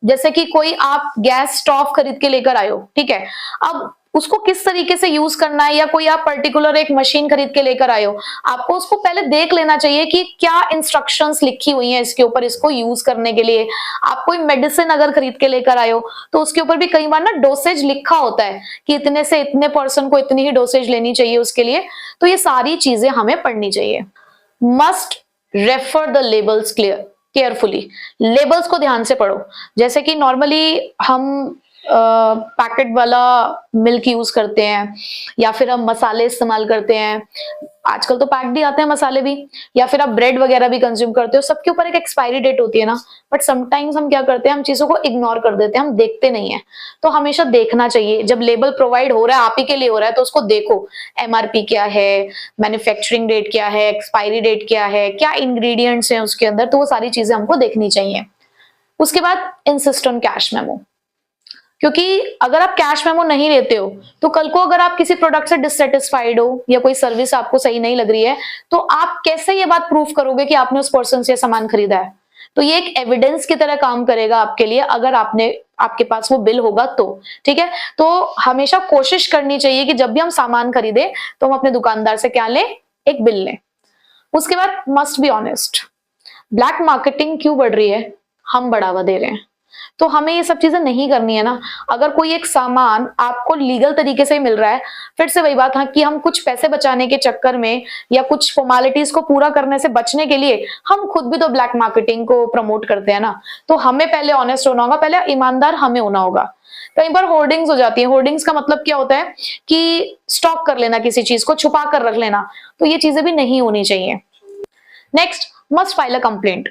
जैसे कि कोई आप गैस स्टोव खरीद के लेकर आए हो, ठीक है, अब उसको किस तरीके से यूज करना है, या कोई आप पर्टिकुलर एक मशीन खरीद के लेकर आए हो, आपको उसको पहले देख लेना चाहिए कि क्या इंस्ट्रक्शंस लिखी हुई हैं इसके ऊपर इसको यूज करने के लिए। आप कोई मेडिसिन अगर खरीद के लेकर आए हो तो उसके ऊपर भी कई बार ना डोसेज लिखा होता है कि इतने से इतने पर्सन को इतनी ही डोसेज लेनी चाहिए उसके लिए। तो ये सारी चीजें हमें पढ़नी चाहिए। Must refer the labels carefully. Labels को ध्यान से पढ़ो। जैसे कि नॉर्मली हम पैकेट वाला मिल्क यूज करते हैं, या फिर हम मसाले इस्तेमाल करते हैं, आजकल तो पैक्ड ही आते हैं मसाले भी, या फिर आप ब्रेड वगैरह भी कंज्यूम करते हो, सबके ऊपर एक एक्सपायरी डेट होती है ना। बट समटाइम्स हम क्या करते हैं, हम चीजों को इग्नोर कर देते हैं, हम देखते नहीं है। तो हमेशा देखना चाहिए, जब लेबल प्रोवाइड हो रहा है आप ही के लिए हो रहा है तो उसको देखो, MRP क्या है, मैन्युफैक्चरिंग डेट क्या है, एक्सपायरी डेट क्या है, क्या इंग्रेडिएंट्स हैं उसके अंदर, तो वो सारी चीजें हमको देखनी चाहिए। उसके बाद इंसिस्ट ऑन कैश मेमो, क्योंकि अगर आप कैश मेमो नहीं लेते हो तो कल को अगर आप किसी प्रोडक्ट से डिससेटिस्फाइड हो या कोई सर्विस आपको सही नहीं लग रही है तो आप कैसे ये बात प्रूफ करोगे कि आपने उस पर्सन से सामान खरीदा है। तो ये एक एविडेंस की तरह काम करेगा आपके लिए अगर आपके पास वो बिल होगा तो। ठीक है, तो हमेशा कोशिश करनी चाहिए कि जब भी हम सामान खरीदे तो हम अपने दुकानदार से क्या लें, एक बिल लें। उसके बाद must be honest. Black marketing क्यों बढ़ रही है, हम बढ़ावा दे रहे हैं, तो हमें ये सब चीजें नहीं करनी है ना। अगर कोई एक सामान आपको लीगल तरीके से मिल रहा है, फिर से वही बात है कि हम कुछ पैसे बचाने के चक्कर में या कुछ फॉर्मेलिटीज को पूरा करने से बचने के लिए हम खुद भी तो ब्लैक मार्केटिंग को प्रमोट करते हैं ना। तो हमें पहले ऑनेस्ट होना होगा, पहले ईमानदार हमें होना होगा। कई बार होर्डिंग्स हो जाती है। होर्डिंग्स का मतलब क्या होता है कि स्टॉक कर लेना, किसी चीज को छुपा कर रख लेना, तो ये चीजें भी नहीं होनी चाहिए। Next, must file a complaint.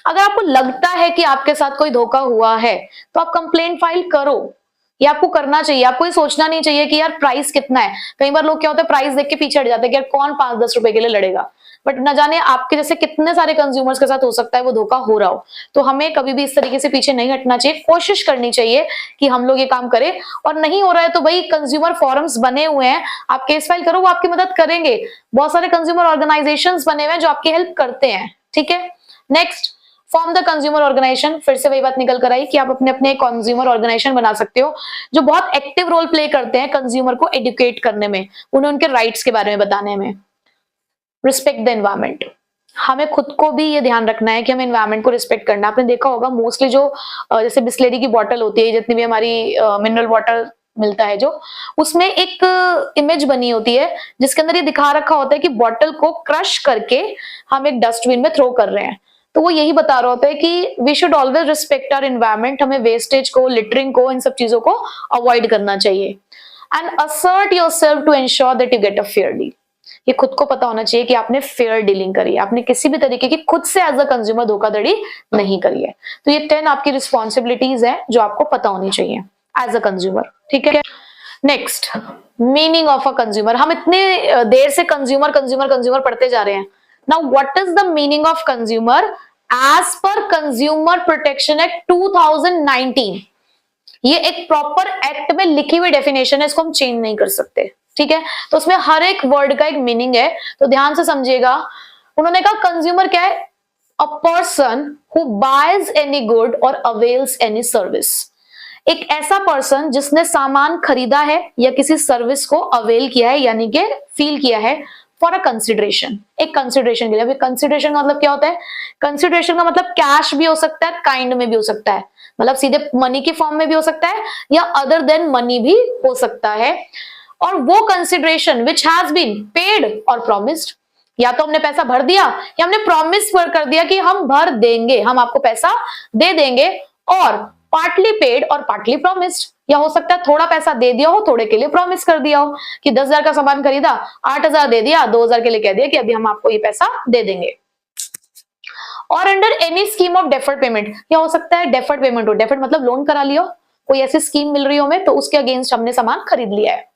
अगर आपको लगता है कि आपके साथ कोई धोखा हुआ है तो आप कंप्लेंट फाइल करो, ये आपको करना चाहिए। आपको ये सोचना नहीं चाहिए कि यार प्राइस कितना है। कई बार लोग क्या होता है, प्राइस देख के पीछे हट जाते हैं कि यार कौन 5-10 रुपए के लिए लड़ेगा, बट न जाने आपके जैसे कितने सारे कंज्यूमर्स के साथ हो सकता है वो धोखा हो रहा हो। तो हमें कभी भी इस तरीके से पीछे नहीं हटना चाहिए, कोशिश करनी चाहिए कि हम लोग ये काम करें। और नहीं हो रहा है तो भाई कंज्यूमर फोरम्स बने हुए हैं, आप केस फाइल करो, वो आपकी मदद करेंगे। बहुत सारे कंज्यूमर ऑर्गेनाइजेशंस बने हुए हैं जो आपकी हेल्प करते हैं, ठीक है। Next, form the consumer organisation. फिर से वही बात निकल कर आई कि आप अपने अपने कंज्यूमर ऑर्गेनाइजेशन बना सकते हो जो बहुत एक्टिव रोल प्ले करते हैं कंज्यूमर को एडुकेट करने में, उन्हें उनके राइट्स के बारे में बताने में। रिस्पेक्ट द एनवायरमेंट, हमें खुद को भी ये ध्यान रखना है कि हमें एनवायरमेंट को रिस्पेक्ट करना है। आपने देखा होगा मोस्टली जो जैसे बिस्लेरी की बॉटल होती है, जितनी भी हमारी मिनरल वाटर मिलता है, जो उसमें एक इमेज बनी होती है जिसके अंदर ये दिखा रखा होता है कि बॉटल को क्रश करके हम एक डस्टबिन में थ्रो कर रहे हैं। तो वो यही बता रहा होता है कि we should always respect our environment, हमें वेस्टेज को, लिटरिंग को, इन सब चीजों को अवॉइड करना चाहिए। And assert yourself to ensure that you get a fair deal. ये खुद को पता होना चाहिए कि आपने फेयर डीलिंग करी है, आपने किसी भी तरीके की खुद से एज अ कंज्यूमर धोखाधड़ी नहीं करी है। तो ये 10 आपकी रिस्पॉन्सिबिलिटीज है जो आपको पता होनी चाहिए एज अ कंज्यूमर, ठीक है। Next, meaning of a consumer. हम इतने देर से कंज्यूमर कंज्यूमर कंज्यूमर पढ़ते जा रहे हैं। Now what is the meaning of consumer as per consumer protection act 2019? ये एक प्रॉपर एक्ट में लिखी हुई डेफिनेशन है, इसको हम चेंज नहीं कर सकते, ठीक है। तो उसमें हर एक वर्ड का एक मीनिंग है, तो ध्यान से समझिएगा। उन्होंने कहा कंज्यूमर क्या है? A person who boys any good और अवेल्स एनी सर्विस। एक ऐसा पर्सन जिसने सामान खरीदा है या किसी सर्विस को अवेल किया है, यानी कि फील किया है फॉर अ कंसिडरेशन, एक कंसिडरेशन के लिए। अभी कंसिडरेशन का मतलब क्या होता है? कंसिडरेशन का मतलब कैश भी हो सकता है, काइंड में भी हो सकता है, मतलब सीधे मनी के फॉर्म में भी हो सकता है या अदर देन मनी भी हो सकता है। और वो consideration which has been paid और प्रॉमिस्ड, या तो हमने पैसा भर दिया या हमने प्रॉमिस कर दिया कि हम भर देंगे, हम आपको पैसा दे देंगे, और पार्टली पेड और पार्टली प्रॉमिस्ड, या हो सकता है थोड़ा पैसा दे दिया हो, थोड़े के लिए प्रॉमिस कर दिया हो कि 10,000 का सामान खरीदा, 8,000 दे दिया, 2,000 के लिए कह दिया कि अभी हम आपको ये पैसा दे देंगे। और under any scheme of deferred payment, या हो सकता है डेफर्ड पेमेंट हो, डेफर्ड मतलब लोन करा लियो, कोई ऐसी स्कीम मिल रही हो हमें तो उसके अगेंस्ट हमने सामान खरीद लिया है।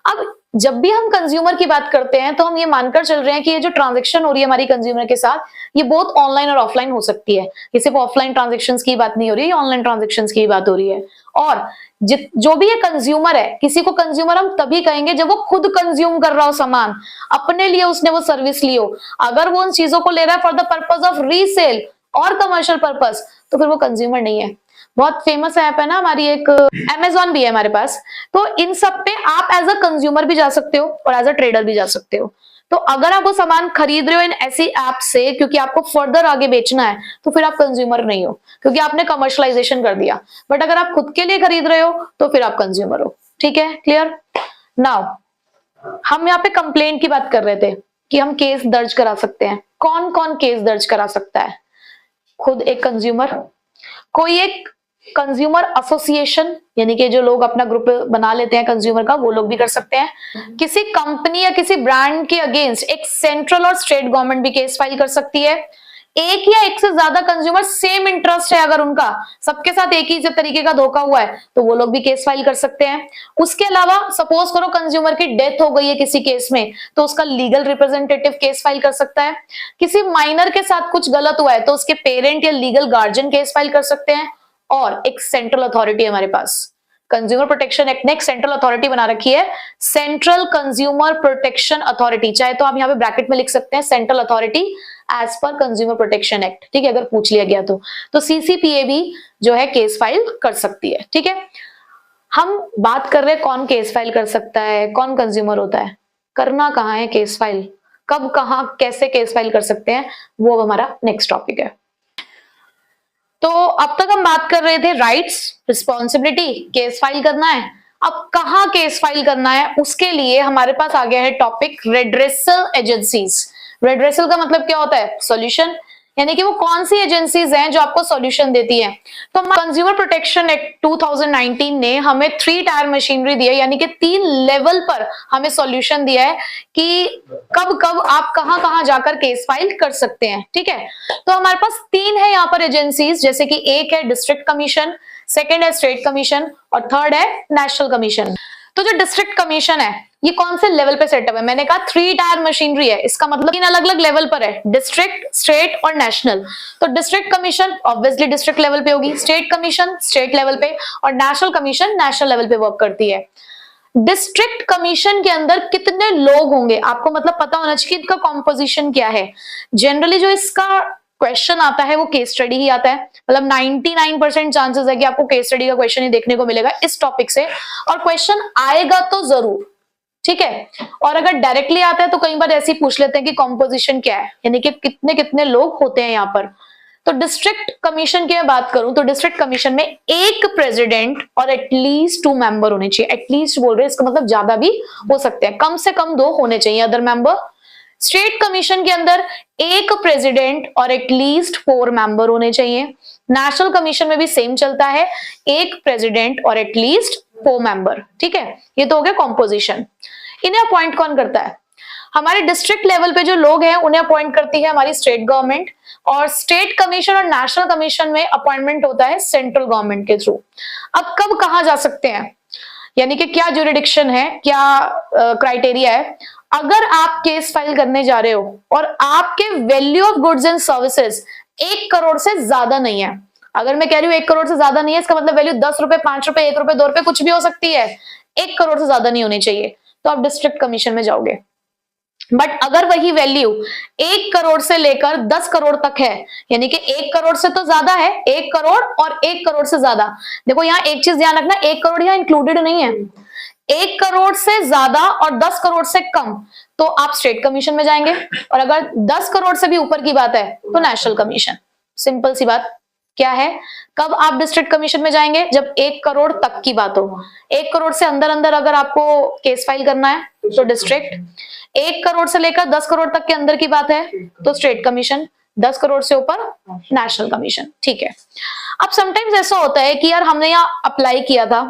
अब जब भी हम कंज्यूमर की बात करते हैं तो हम ये मानकर चल रहे हैं कि ये जो ट्रांजैक्शन हो रही है हमारी कंज्यूमर के साथ, ये बहुत ऑनलाइन और ऑफलाइन हो सकती है। ये सिर्फ ऑफलाइन ट्रांजैक्शंस की बात नहीं हो रही है, ऑनलाइन ट्रांजैक्शंस की बात हो रही है। और जो भी ये कंज्यूमर है, किसी को कंज्यूमर हम तभी कहेंगे जब वो खुद कंज्यूम कर रहा हो सामान, अपने लिए उसने वो सर्विस ली हो। अगर वो उन चीजों को ले रहा है for the purpose of resale और कमर्शियल पर्पज, तो फिर वो कंज्यूमर नहीं है। बहुत फेमस ऐप है ना हमारी, एक Amazon भी है हमारे पास। तो इन सब पे आप एज अ कंज्यूमर भी जा सकते हो और एज अ ट्रेडर भी जा सकते हो। तो अगर आप वो सामान खरीद रहे हो इन ऐसी ऐप से क्योंकि आपको फर्दर आगे बेचना है, तो फिर आप कंज्यूमर नहीं हो, क्योंकि आपने कमर्शलाइजेशन कर दिया। बट अगर आप खुद के लिए खरीद रहे हो तो फिर आप कंज्यूमर हो, ठीक है, क्लियर। नाउ हम यहाँ पे कंप्लेंट की बात कर रहे थे कि हम केस दर्ज करा सकते हैं। कौन कौन केस दर्ज करा सकता है? खुद एक कंज्यूमर, कोई एक कंज्यूमर एसोसिएशन, यानी कि जो लोग अपना ग्रुप बना लेते हैं कंज्यूमर का, वो लोग भी कर सकते हैं। किसी कंपनी या किसी ब्रांड के अगेंस्ट एक सेंट्रल और स्टेट गवर्नमेंट भी केस फाइल कर सकती है। एक या एक से ज्यादा कंज्यूमर सेम इंटरेस्ट है, अगर उनका सबके साथ एक ही तरीके का धोखा हुआ है तो वो लोग भी केस फाइल कर सकते हैं। उसके अलावा सपोज करो कंज्यूमर की डेथ हो गई है किसी केस में, तो उसका लीगल रिप्रेजेंटेटिव केस फाइल कर सकता है। किसी माइनर के साथ कुछ गलत हुआ है तो उसके पेरेंट या लीगल गार्जियन केस फाइल कर सकते हैं। और एक सेंट्रल अथॉरिटी हमारे पास, कंज्यूमर प्रोटेक्शन एक्ट ने एक सेंट्रल अथॉरिटी बना रखी है, सेंट्रल कंज्यूमर प्रोटेक्शन अथॉरिटी। चाहे तो आप यहाँ पे ब्रैकेट में लिख सकते हैं central authority as per consumer protection act, ठीक है, अगर पूछ लिया गया तो सीसीपीए भी जो है केस फाइल कर सकती है, ठीक है। हम बात कर रहे हैं कौन केस फाइल कर सकता है, कौन कंज्यूमर होता है, करना कहाँ है केस फाइल, कब, कहाँ, कैसे केस फाइल कर सकते हैं, वो हमारा नेक्स्ट टॉपिक है। तो अब तक हम बात कर रहे थे राइट्स, रिस्पॉन्सिबिलिटी, केस फाइल करना है। अब कहाँ केस फाइल करना है, उसके लिए हमारे पास आ गया है टॉपिक रेड्रेसल एजेंसीज। रेड्रेसल का मतलब क्या होता है? सॉल्यूशन, यानी कि वो कौन सी एजेंसीज हैं जो आपको सॉल्यूशन देती हैं। तो कंज्यूमर प्रोटेक्शन एक्ट 2019 ने हमें 3 टायर मशीनरी दी है, यानी कि 3 लेवल पर हमें सॉल्यूशन दिया है कि कब कब आप कहां कहां जाकर केस फाइल कर सकते हैं, ठीक है। तो हमारे पास 3 है यहाँ पर एजेंसीज, जैसे कि एक है डिस्ट्रिक्ट कमीशन, सेकंड है स्टेट कमीशन और थर्ड है नेशनल कमीशन। तो जो डिस्ट्रिक्ट कमीशन है ये कौन से लेवल पे सेटअप है? मैंने कहा 3 टायर मशीनरी है, इसका मतलब 3 अलग अलग लेवल पर है, डिस्ट्रिक्ट, स्टेट और नेशनल। तो district commission obviously district level पे होगी, स्टेट कमीशन स्टेट लेवल पे और नेशनल कमीशन नेशनल लेवल पे वर्क करती है। डिस्ट्रिक्ट कमीशन के अंदर कितने लोग होंगे आपको मतलब पता होना चाहिए, इनका कॉम्पोजिशन क्या है। जनरली जो इसका क्वेश्चन आता है वो केस स्टडी ही आता है, मतलब 99% चांसेस है कि आपको केस स्टडी का क्वेश्चन ही देखने को मिलेगा इस टॉपिक से, और क्वेश्चन आएगा तो जरूर, ठीक है। और अगर डायरेक्टली आता है तो कई बार ऐसे ही पूछ लेते हैं कि कॉम्पोजिशन क्या है, यानी कि कितने कितने लोग होते हैं यहाँ पर। तो डिस्ट्रिक्ट कमीशन की मैं बात करूं तो डिस्ट्रिक्ट कमीशन में एक प्रेसिडेंट और एटलीस्ट 2 मेंबर होने चाहिए। एटलीस्ट बोल रहे हैं, इसका मतलब ज्यादा भी हो सकते हैं, कम से कम 2 होने चाहिए अदर मेंबर। स्टेट कमीशन के अंदर एक प्रेसिडेंट और एटलीस्ट 4 मेंबर होने चाहिए। नेशनल कमीशन में भी सेम चलता है, एक प्रेसिडेंट और एटलीस्ट 4 मेंबर, ठीक है। ये तो हो गया कॉम्पोजिशन। इन्हें अपॉइंट कौन करता है? हमारे डिस्ट्रिक्ट लेवल पे जो लोग हैं उन्हें अपॉइंट करती है हमारी स्टेट गवर्नमेंट, और स्टेट कमीशन और नेशनल कमीशन में अपॉइंटमेंट होता है सेंट्रल गवर्नमेंट के थ्रू। अब कब कहा जा सकते हैं, यानी कि क्या ज्यूरिडिक्शन है, क्या क्राइटेरिया है। अगर आप केस फाइल करने जा रहे हो और आपके value of goods and services 1 crore से ज्यादा नहीं है, अगर मैं कह रही हूं 1 करोड़ से ज्यादा नहीं है, इसका मतलब वैल्यू 10 रुपए, 5 रुपए, 1 रुपए, 2 रुपए कुछ भी हो सकती है, 1 करोड़ से ज्यादा नहीं होनी चाहिए, तो आप डिस्ट्रिक्ट कमीशन में जाओगे। बट अगर वही वैल्यू 1 करोड़ से लेकर 10 करोड़ तक है, यानी कि 1 करोड़ से तो ज्यादा है, 1 करोड़ और 1 करोड़ से ज्यादा, देखो यहाँ एक चीज ध्यान रखना, 1 करोड़ यहाँ इंक्लूडेड नहीं है, 1 करोड़ से ज्यादा और 10 करोड़ से कम तो आप स्टेट कमीशन में जाएंगे, और अगर 10 करोड़ से भी ऊपर की बात है तो नेशनल कमीशन। सिंपल सी बात क्या है, कब आप डिस्ट्रिक्ट कमीशन में जाएंगे? जब 1 करोड़ तक की बात हो। 1 करोड़ से अंदर अंदर अगर आपको केस फाइल करना है तो डिस्ट्रिक्ट, 1 करोड़ से लेकर 10 करोड़ तक के अंदर की बात है तो स्टेट कमीशन, 10 करोड़ से ऊपर नेशनल कमीशन, ठीक है। अब समटाइम्स ऐसा होता है कि यार हमने यहाँ अप्लाई किया था,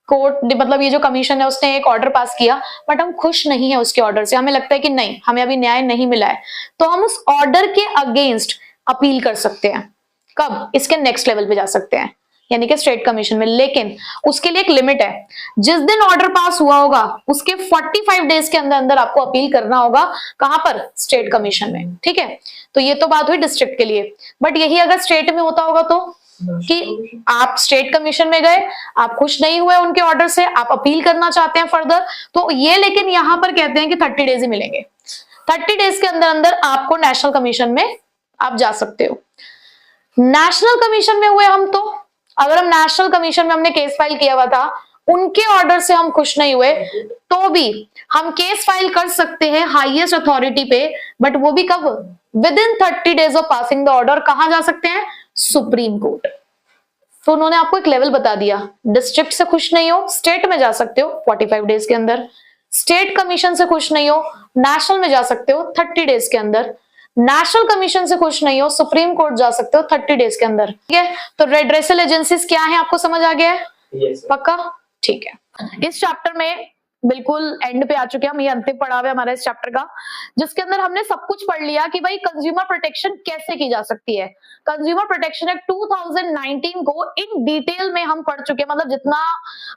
कोर्ट मतलब ये जो कमीशन है उसने एक ऑर्डर पास किया, बट हम खुश नहीं है उसके ऑर्डर से, हमें लगता है कि नहीं हमें अभी न्याय नहीं मिला है, तो हम उस ऑर्डर के अगेंस्ट अपील कर सकते हैं। कब? इसके नेक्स्ट लेवल पे जा सकते हैं, यानी कि स्टेट कमीशन में। लेकिन उसके लिए एक लिमिट है, जिस दिन ऑर्डर पास हुआ होगा उसके 45 डेज के अंदर अंदर आपको अपील करना होगा। कहां पर? स्टेट कमीशन में, ठीक है। तो ये तो बात हुई डिस्ट्रिक्ट के लिए, बट यही अगर स्टेट में होता होगा तो, कि आप स्टेट कमीशन में गए, आप खुश नहीं हुए उनके ऑर्डर से, आप अपील करना चाहते हैं फर्दर, तो ये लेकिन यहां पर कहते हैं कि 30 डेज ही मिलेंगे, 30 डेज के अंदर अंदर आपको नेशनल कमीशन में आप जा सकते हो। नेशनल कमीशन में हुए हम तो, अगर हम नेशनल कमीशन में हमने केस फाइल किया हुआ था, उनके ऑर्डर से हम खुश नहीं हुए, तो भी हम केस फाइल कर सकते हैं हाईएस्ट अथॉरिटी पे, बट वो भी कब? With in 30 days of passing the order. कहां जा सकते हैं? Supreme court. तो उन्होंने आपको एक लेवल बता दिया, डिस्ट्रिक्ट से खुश नहीं हो स्टेट में जा सकते हो 45 डेज के अंदर, स्टेट कमीशन से खुश नहीं हो नेशनल में जा सकते हो 30 डेज के अंदर, नेशनल कमीशन से खुश नहीं हो सुप्रीम कोर्ट जा सकते हो 30 डेज के अंदर, ठीक है। तो रेड्रेसल एजेंसीज क्या है आपको समझ आ गया है? yes, पक्का? ठीक है। इस चैप्टर में बिल्कुल एंड पे आ चुके हैं हम, ये अंतिम पड़ाव है हमारा इस चैप्टर का, जिसके अंदर हमने सब कुछ पढ़ लिया कि भाई कंज्यूमर प्रोटेक्शन कैसे की जा सकती है। कंज्यूमर प्रोटेक्शन एक्ट 2019 को इन डिटेल में हम पढ़ चुके हैं, मतलब जितना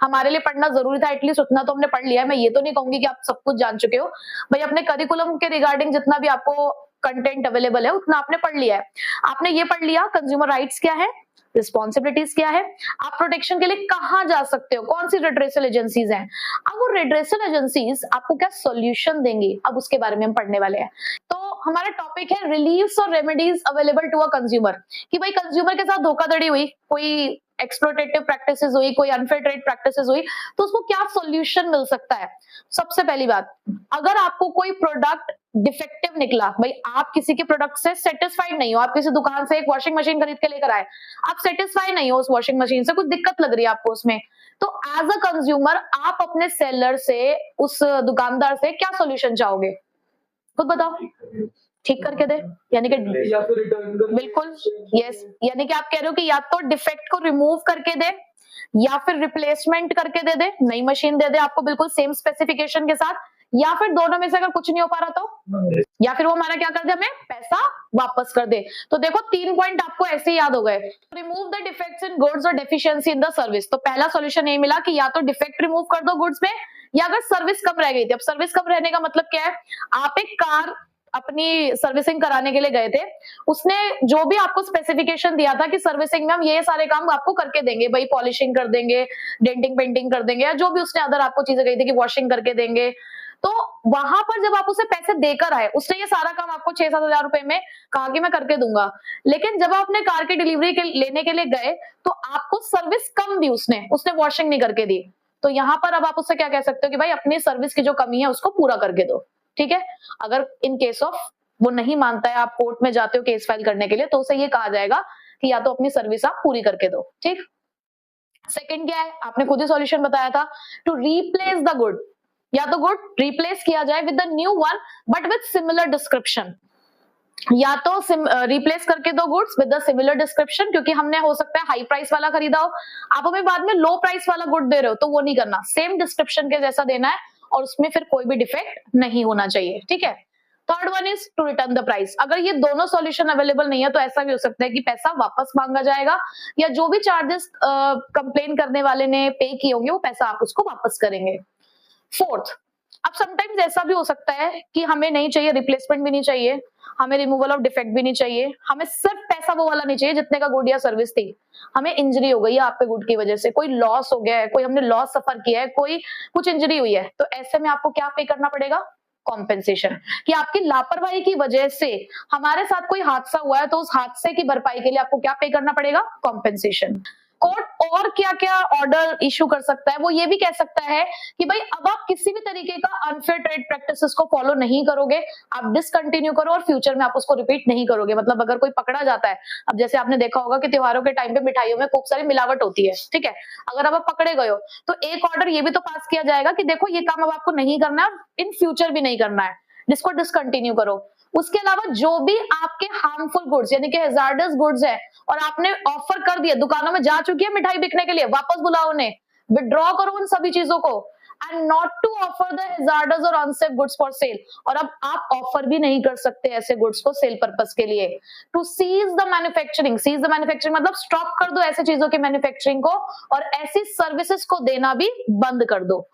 हमारे लिए पढ़ना जरूरी था एटलीस्ट उतना तो हमने पढ़ लिया है। मैं ये तो नहीं कहूंगी कि आप सब कुछ जान चुके हो, भाई अपने करिकुलम के रिगार्डिंग जितना भी आपको कंटेंट अवेलेबल है उतना आपने पढ़ लिया है। आपने ये पढ़ लिया कंज्यूमर राइट्स क्या है, रिस्पॉन्सिबिलिटीज क्या है, आप प्रोटेक्शन के लिए कहां जा सकते हो, कौन सी रेड्रेसल एजेंसीज हैं। अब वो रेड्रेसल एजेंसीज आपको क्या सॉल्यूशन देंगी, अब उसके बारे में हम पढ़ने वाले हैं। तो हमारा टॉपिक है रिलीफ्स और remedies available to a consumer, कि भाई कंज्यूमर के साथ धोखाधड़ी हुई, कोई एक्सप्लोटेटिव प्रैक्टिसेस हुई, कोई अनफेयर ट्रेड प्रैक्टिसेस हुई, तो उसको क्या सॉल्यूशन मिल सकता है। सबसे पहली बात, अगर आपको कोई प्रोडक्ट डिफेक्टिव निकला, भाई आप किसी के प्रोडक्ट से सेटिस्फाइड नहीं हो, आप किसी दुकान से एक वॉशिंग मशीन खरीद के लेकर आए, आप सेटिस्फाइड नहीं हो उस वॉशिंग मशीन से, कुछ दिक्कत लग रही है आपको उसमें, तो एज अ कंज्यूमर आप अपने सेलर से, उस दुकानदार से क्या सॉल्यूशन चाहोगे? खुद बताओ। ठीक करके दे, यानी कि बिल्कुल यस, यानी कि आप कह रहे हो कि या तो डिफेक्ट को रिमूव करके दे या फिर रिप्लेसमेंट करके दे दे, नई मशीन दे दे आपको बिल्कुल सेम स्पेसिफिकेशन के साथ, या फिर दोनों में से अगर कुछ नहीं हो पा रहा तो, या फिर वो हमारा क्या कर दे, हमें पैसा वापस कर दे। तो देखो 3 पॉइंट आपको ऐसे ही याद हो गए। Remove the defects in goods और डेफिशिएंसी इन द सर्विस। तो पहला सॉल्यूशन ये मिला कि या तो डिफेक्ट रिमूव कर दो गुड्स में, या अगर सर्विस कम रह गई थी। अब सर्विस कम रहने का मतलब क्या है, आप एक कार अपनी सर्विसिंग कराने के लिए गए थे, उसने जो भी आपको स्पेसिफिकेशन दिया था कि सर्विसिंग में हम ये सारे काम आपको करके देंगे, भाई पॉलिशिंग कर देंगे, डेंटिंग पेंटिंग कर देंगे, या जो भी उसने अदर आपको चीजें कही थी कि वॉशिंग करके देंगे। तो वहां पर जब आप उसे पैसे देकर आए, उसने ये सारा काम आपको 6-7 हजार रुपए में कहा कि मैं करके दूंगा, लेकिन जब आप अपने कार की डिलीवरी लेने के लिए गए तो आपको सर्विस कम दी उसने वॉशिंग नहीं करके दी। तो यहाँ पर अब आप उससे क्या कह सकते हो कि भाई अपनी सर्विस की जो कमी है उसको पूरा करके दो। ठीक है, अगर इन केस ऑफ वो नहीं मानता है, आप कोर्ट में जाते हो केस फाइल करने के लिए, तो उसे ये कहा जाएगा कि या तो अपनी सर्विस आप पूरी करके दो। ठीक, सेकंड क्या है, आपने खुद ही सॉल्यूशन बताया था, टू रिप्लेस द गुड। या तो गुड रिप्लेस किया जाए with the new one but with similar description, या तो रिप्लेस करके दो goods with the similar description, क्योंकि हमने हो सकता है हाई प्राइस वाला खरीदा हो, आप हमें बाद में लो प्राइस वाला गुड दे रहे हो, तो वो नहीं करना, सेम डिस्क्रिप्शन के जैसा देना है और उसमें फिर कोई भी डिफेक्ट नहीं होना चाहिए। ठीक है, third one is to return the price. अगर ये दोनों सॉल्यूशन अवेलेबल नहीं है तो ऐसा भी हो सकता है कि पैसा वापस मांगा जाएगा, या जो भी चार्जेस कंप्लेन करने वाले ने पे किए होंगे वो पैसा आप उसको वापस करेंगे। फोर्थ, अब समटाइम्स ऐसा भी हो सकता है कि हमें नहीं चाहिए, रिप्लेसमेंट भी नहीं चाहिए, हमें रिमूवल ऑफ डिफेक्ट भी नहीं चाहिए, हमें सिर्फ पैसा वो वाला नहीं चाहिए जितने का गुड या सर्विस थी, हमें इंजरी हो गई है आपके गुड की वजह से, कोई लॉस हो गया है, कोई हमने लॉस सफर किया है, कोई कुछ इंजरी हुई है, तो ऐसे में आपको क्या पे करना पड़ेगा, कॉम्पेंसेशन। कि आपकी लापरवाही की वजह से हमारे साथ कोई हादसा हुआ है तो उस हादसे की भरपाई के लिए आपको क्या पे करना पड़ेगा, कॉम्पेंसेशन। कोर्ट और क्या क्या ऑर्डर इशू कर सकता है, वो ये भी कह सकता है कि भाई अब आप किसी भी तरीके का अनफेयर ट्रेड प्रैक्टिसेस को फॉलो नहीं करोगे, आप डिसकंटिन्यू करो और फ्यूचर में आप उसको रिपीट नहीं करोगे। मतलब अगर कोई पकड़ा जाता है, अब जैसे आपने देखा होगा कि त्योहारों के टाइम पे मिठाइयों में खूब सारी मिलावट होती है, ठीक है, अगर अब आप पकड़े गए हो तो एक ऑर्डर ये भी तो पास किया जाएगा कि देखो ये काम अब आपको नहीं करना है, इन फ्यूचर भी नहीं करना है, जिसको डिसकंटिन्यू करो। उसके अलावा जो भी आपके हार्मफुल गुड्स यानी कि हैजार्डस गुड्स है और आपने ऑफर कर दिया, दुकानों में जा चुकी है मिठाई बिकने के लिए, वापस बुलाओ उन्हें, विड्रॉ करो उन सभी चीजों को, and not to offer the hazardous और अनसेफ गुड्स फॉर सेल। और अब आप ऑफर भी नहीं कर सकते ऐसे गुड्स को सेल पर्पस के लिए। To cease the manufacturing, cease the manufacturing मतलब स्टॉप कर दो ऐसे चीजों की मैन्युफैक्चरिंग को और ऐसी सर्विसेज को देना भी बंद कर दो।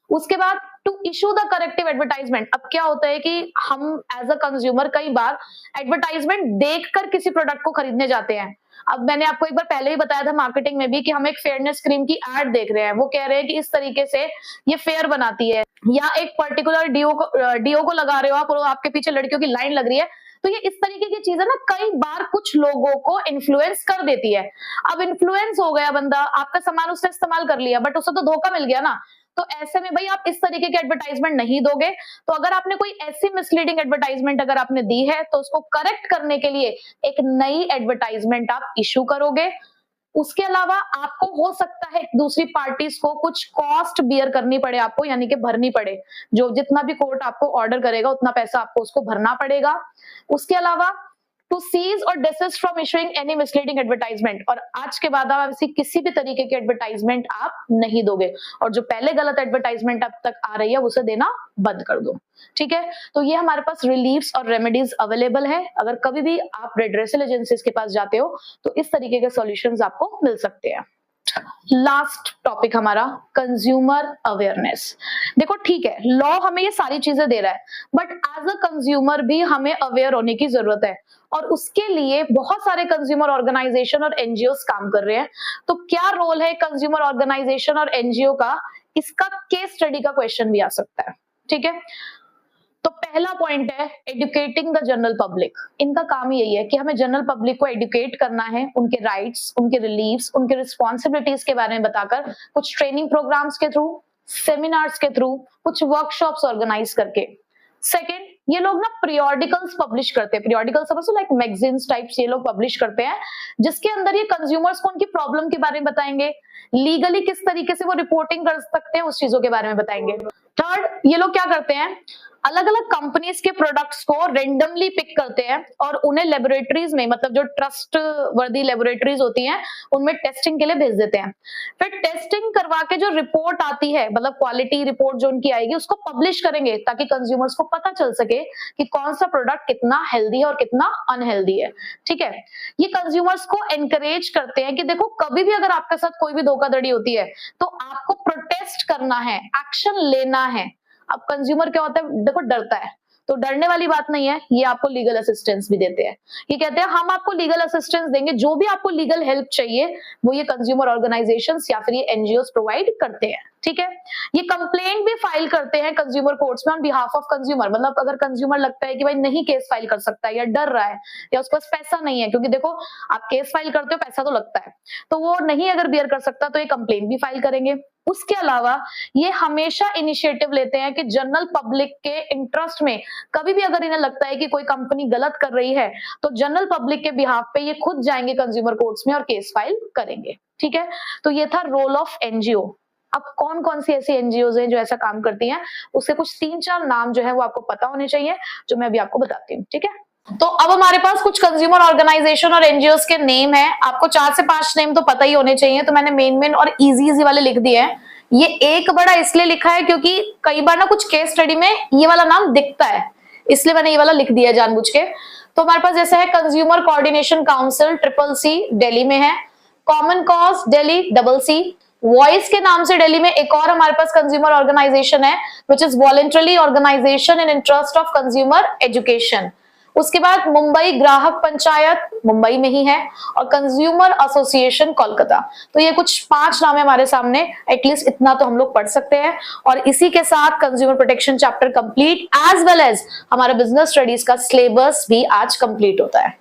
उसके बाद to issue the corrective advertisement. अब क्या होता है कि हम एज अ कंज्यूमर कई बार एडवर्टाइजमेंट देखकर किसी प्रोडक्ट को खरीदने जाते हैं। अब मैंने आपको एक बार पहले ही बताया था मार्केटिंग में भी कि हम एक फेयरनेस क्रीम की एड देख रहे हैं, वो कह रहे हैं कि इस तरीके से ये फेयर बनाती है, या एक पर्टिकुलर डीओ को लगा रहे हो आप और आपके पीछे लड़कियों की लाइन लग रही है। तो ये इस तरीके की चीजें ना कई बार कुछ लोगों को इन्फ्लुएंस कर देती है। अब इन्फ्लुएंस हो गया बंदा, आपका सामान उसने इस्तेमाल कर लिया बट उसे तो धोखा मिल गया ना, तो ऐसे में भाई आप इस तरीके के एडवर्टाइजमेंट नहीं दोगे। तो अगर आपने कोई ऐसी मिसलीडिंग एडवर्टाइजमेंट अगर आपने दी है तो उसको करेक्ट करने के लिए एक नई एडवर्टाइजमेंट आप इशू करोगे। उसके अलावा आपको हो सकता है दूसरी पार्टीज को कुछ कॉस्ट बियर करनी पड़े आपको, यानी कि भरनी पड़े, जो जितना भी कोर्ट आपको ऑर्डर करेगा उतना पैसा आपको उसको भरना पड़ेगा। उसके अलावा टू सीज और desist from issuing any misleading advertisement, और आज के बाद आप ऐसी किसी भी तरीके की एडवर्टाइजमेंट आप नहीं दोगे, और जो पहले गलत एडवर्टाइजमेंट अब तक आ रही है उसे देना बंद कर दो। ठीक है, तो ये हमारे पास रिलीफ्स और रेमेडीज अवेलेबल है। अगर कभी भी आप रेडरेसल एजेंसीज के पास जाते हो तो इस तरीके के सॉल्यूशंस आपको मिल सकते हैं। लास्ट टॉपिक हमारा कंज्यूमर अवेयरनेस। देखो ठीक है, लॉ हमें ये सारी चीजें दे रहा है बट एज अ कंज्यूमर भी हमें अवेयर होने की जरूरत है, और उसके लिए बहुत सारे कंज्यूमर ऑर्गेनाइजेशन और एनजीओ काम कर रहे हैं। तो क्या रोल है कंज्यूमर ऑर्गेनाइजेशन और एनजीओ का, इसका केस स्टडी का क्वेश्चन भी आ सकता है। ठीक है, तो पहला पॉइंट है एडुकेटिंग द जनरल पब्लिक। इनका काम यही है कि हमें जनरल पब्लिक को एडुकेट करना है, उनके राइट्स, उनके रिलीव्स, उनके रिस्पॉन्सिबिलिटीज के बारे में बताकर, कुछ ट्रेनिंग प्रोग्राम्स के थ्रू, सेमिनार्स के थ्रू, कुछ वर्कशॉप्स ऑर्गेनाइज करके। सेकेंड, ये लोग ना पीरियोडिकल्स पब्लिश करते हैं, पीरियोडिकल समझो लाइक मैगजीन्स टाइप्स ये लोग पब्लिश करते हैं, जिसके अंदर ये कंज्यूमर्स को उनकी प्रॉब्लम के बारे में बताएंगे, लीगली किस तरीके से वो रिपोर्टिंग कर सकते हैं उस चीजों के बारे में बताएंगे। थर्ड, ये लोग क्या करते हैं, अलग अलग कंपनीज के प्रोडक्ट्स को रेंडमली पिक करते हैं और उन्हें लेबोरेटरीज में, मतलब जो ट्रस्ट वर्दी लेबोरेटरीज होती हैं, उनमें टेस्टिंग के लिए भेज देते हैं। फिर टेस्टिंग करवा के जो रिपोर्ट आती है, मतलब क्वालिटी रिपोर्ट जो उनकी आएगी, उसको पब्लिश करेंगे ताकि कंज्यूमर्स को पता चल सके कि कौन सा प्रोडक्ट कितना हेल्दी है और कितना अनहेल्दी है। ठीक है, ये कंज्यूमर्स को एनकरेज करते हैं कि देखो कभी भी अगर आपके साथ कोई भी धोखाधड़ी होती है तो आपको प्रोटेस्ट करना है, एक्शन लेना है। अब कंज्यूमर क्या होता है, देखो डरता है, तो डरने वाली बात नहीं है, ये आपको लीगल असिस्टेंस भी देते हैं। ये कहते हैं हम आपको लीगल असिस्टेंस देंगे, जो भी आपको लीगल हेल्प चाहिए वो ये कंज्यूमर ऑर्गेनाइजेशंस या फिर ये एनजीओस प्रोवाइड करते हैं। ठीक है, ये कंप्लेंट भी फाइल करते हैं कंज्यूमर कोर्ट्स में ऑन बिहाफ ऑफ कंज्यूमर। मतलब अगर कंज्यूमर लगता है कि भाई नहीं केस फाइल कर सकता है या डर रहा है या उसके पास पैसा नहीं है, क्योंकि देखो आप केस फाइल करते हो पैसा तो लगता है, तो वो नहीं अगर बियर कर सकता तो ये कंप्लेंट भी फाइल करेंगे। उसके अलावा ये हमेशा इनिशिएटिव लेते हैं कि जनरल पब्लिक के इंटरेस्ट में कभी भी अगर इन्हें लगता है कि कोई कंपनी गलत कर रही है तो जनरल पब्लिक के बिहाफ पे ये खुद जाएंगे कंज्यूमर कोर्ट्स में और केस फाइल करेंगे। ठीक है, तो ये था रोल ऑफ एनजीओ। अब कौन कौन सी ऐसी एनजीओ हैं जो ऐसा काम करती हैं, उसके कुछ 3-4 नाम जो है वो आपको पता होने चाहिए, जो मैं अभी आपको बताती हूँ। ठीक है, तो अब हमारे पास कुछ कंज्यूमर ऑर्गेनाइजेशन और एनजीओस के नेम है। आपको 4 से 5 नेम तो पता ही होने चाहिए, तो मैंने मेन और इजी वाले लिख दिए हैं। ये एक बड़ा इसलिए लिखा है क्योंकि कई बार ना कुछ केस स्टडी में ये वाला नाम दिखता है, इसलिए मैंने ये वाला लिख दिया जानबूझ के। तो हमारे पास जैसे है consumer coordination council, CCC Delhi में है, common cause Delhi, CCC। Voice के नाम से दिल्ली में एक और हमारे पास कंज्यूमर ऑर्गेनाइजेशन है which is voluntary organisation in interest of consumer education. उसके बाद मुंबई ग्राहक पंचायत मुंबई में ही है, और कंज्यूमर एसोसिएशन कोलकाता। तो ये कुछ 5 नाम है हमारे सामने, एटलीस्ट इतना तो हम लोग पढ़ सकते हैं। और इसी के साथ consumer protection chapter complete, as well as हमारा बिजनेस स्टडीज का सिलेबस भी आज कंप्लीट होता है।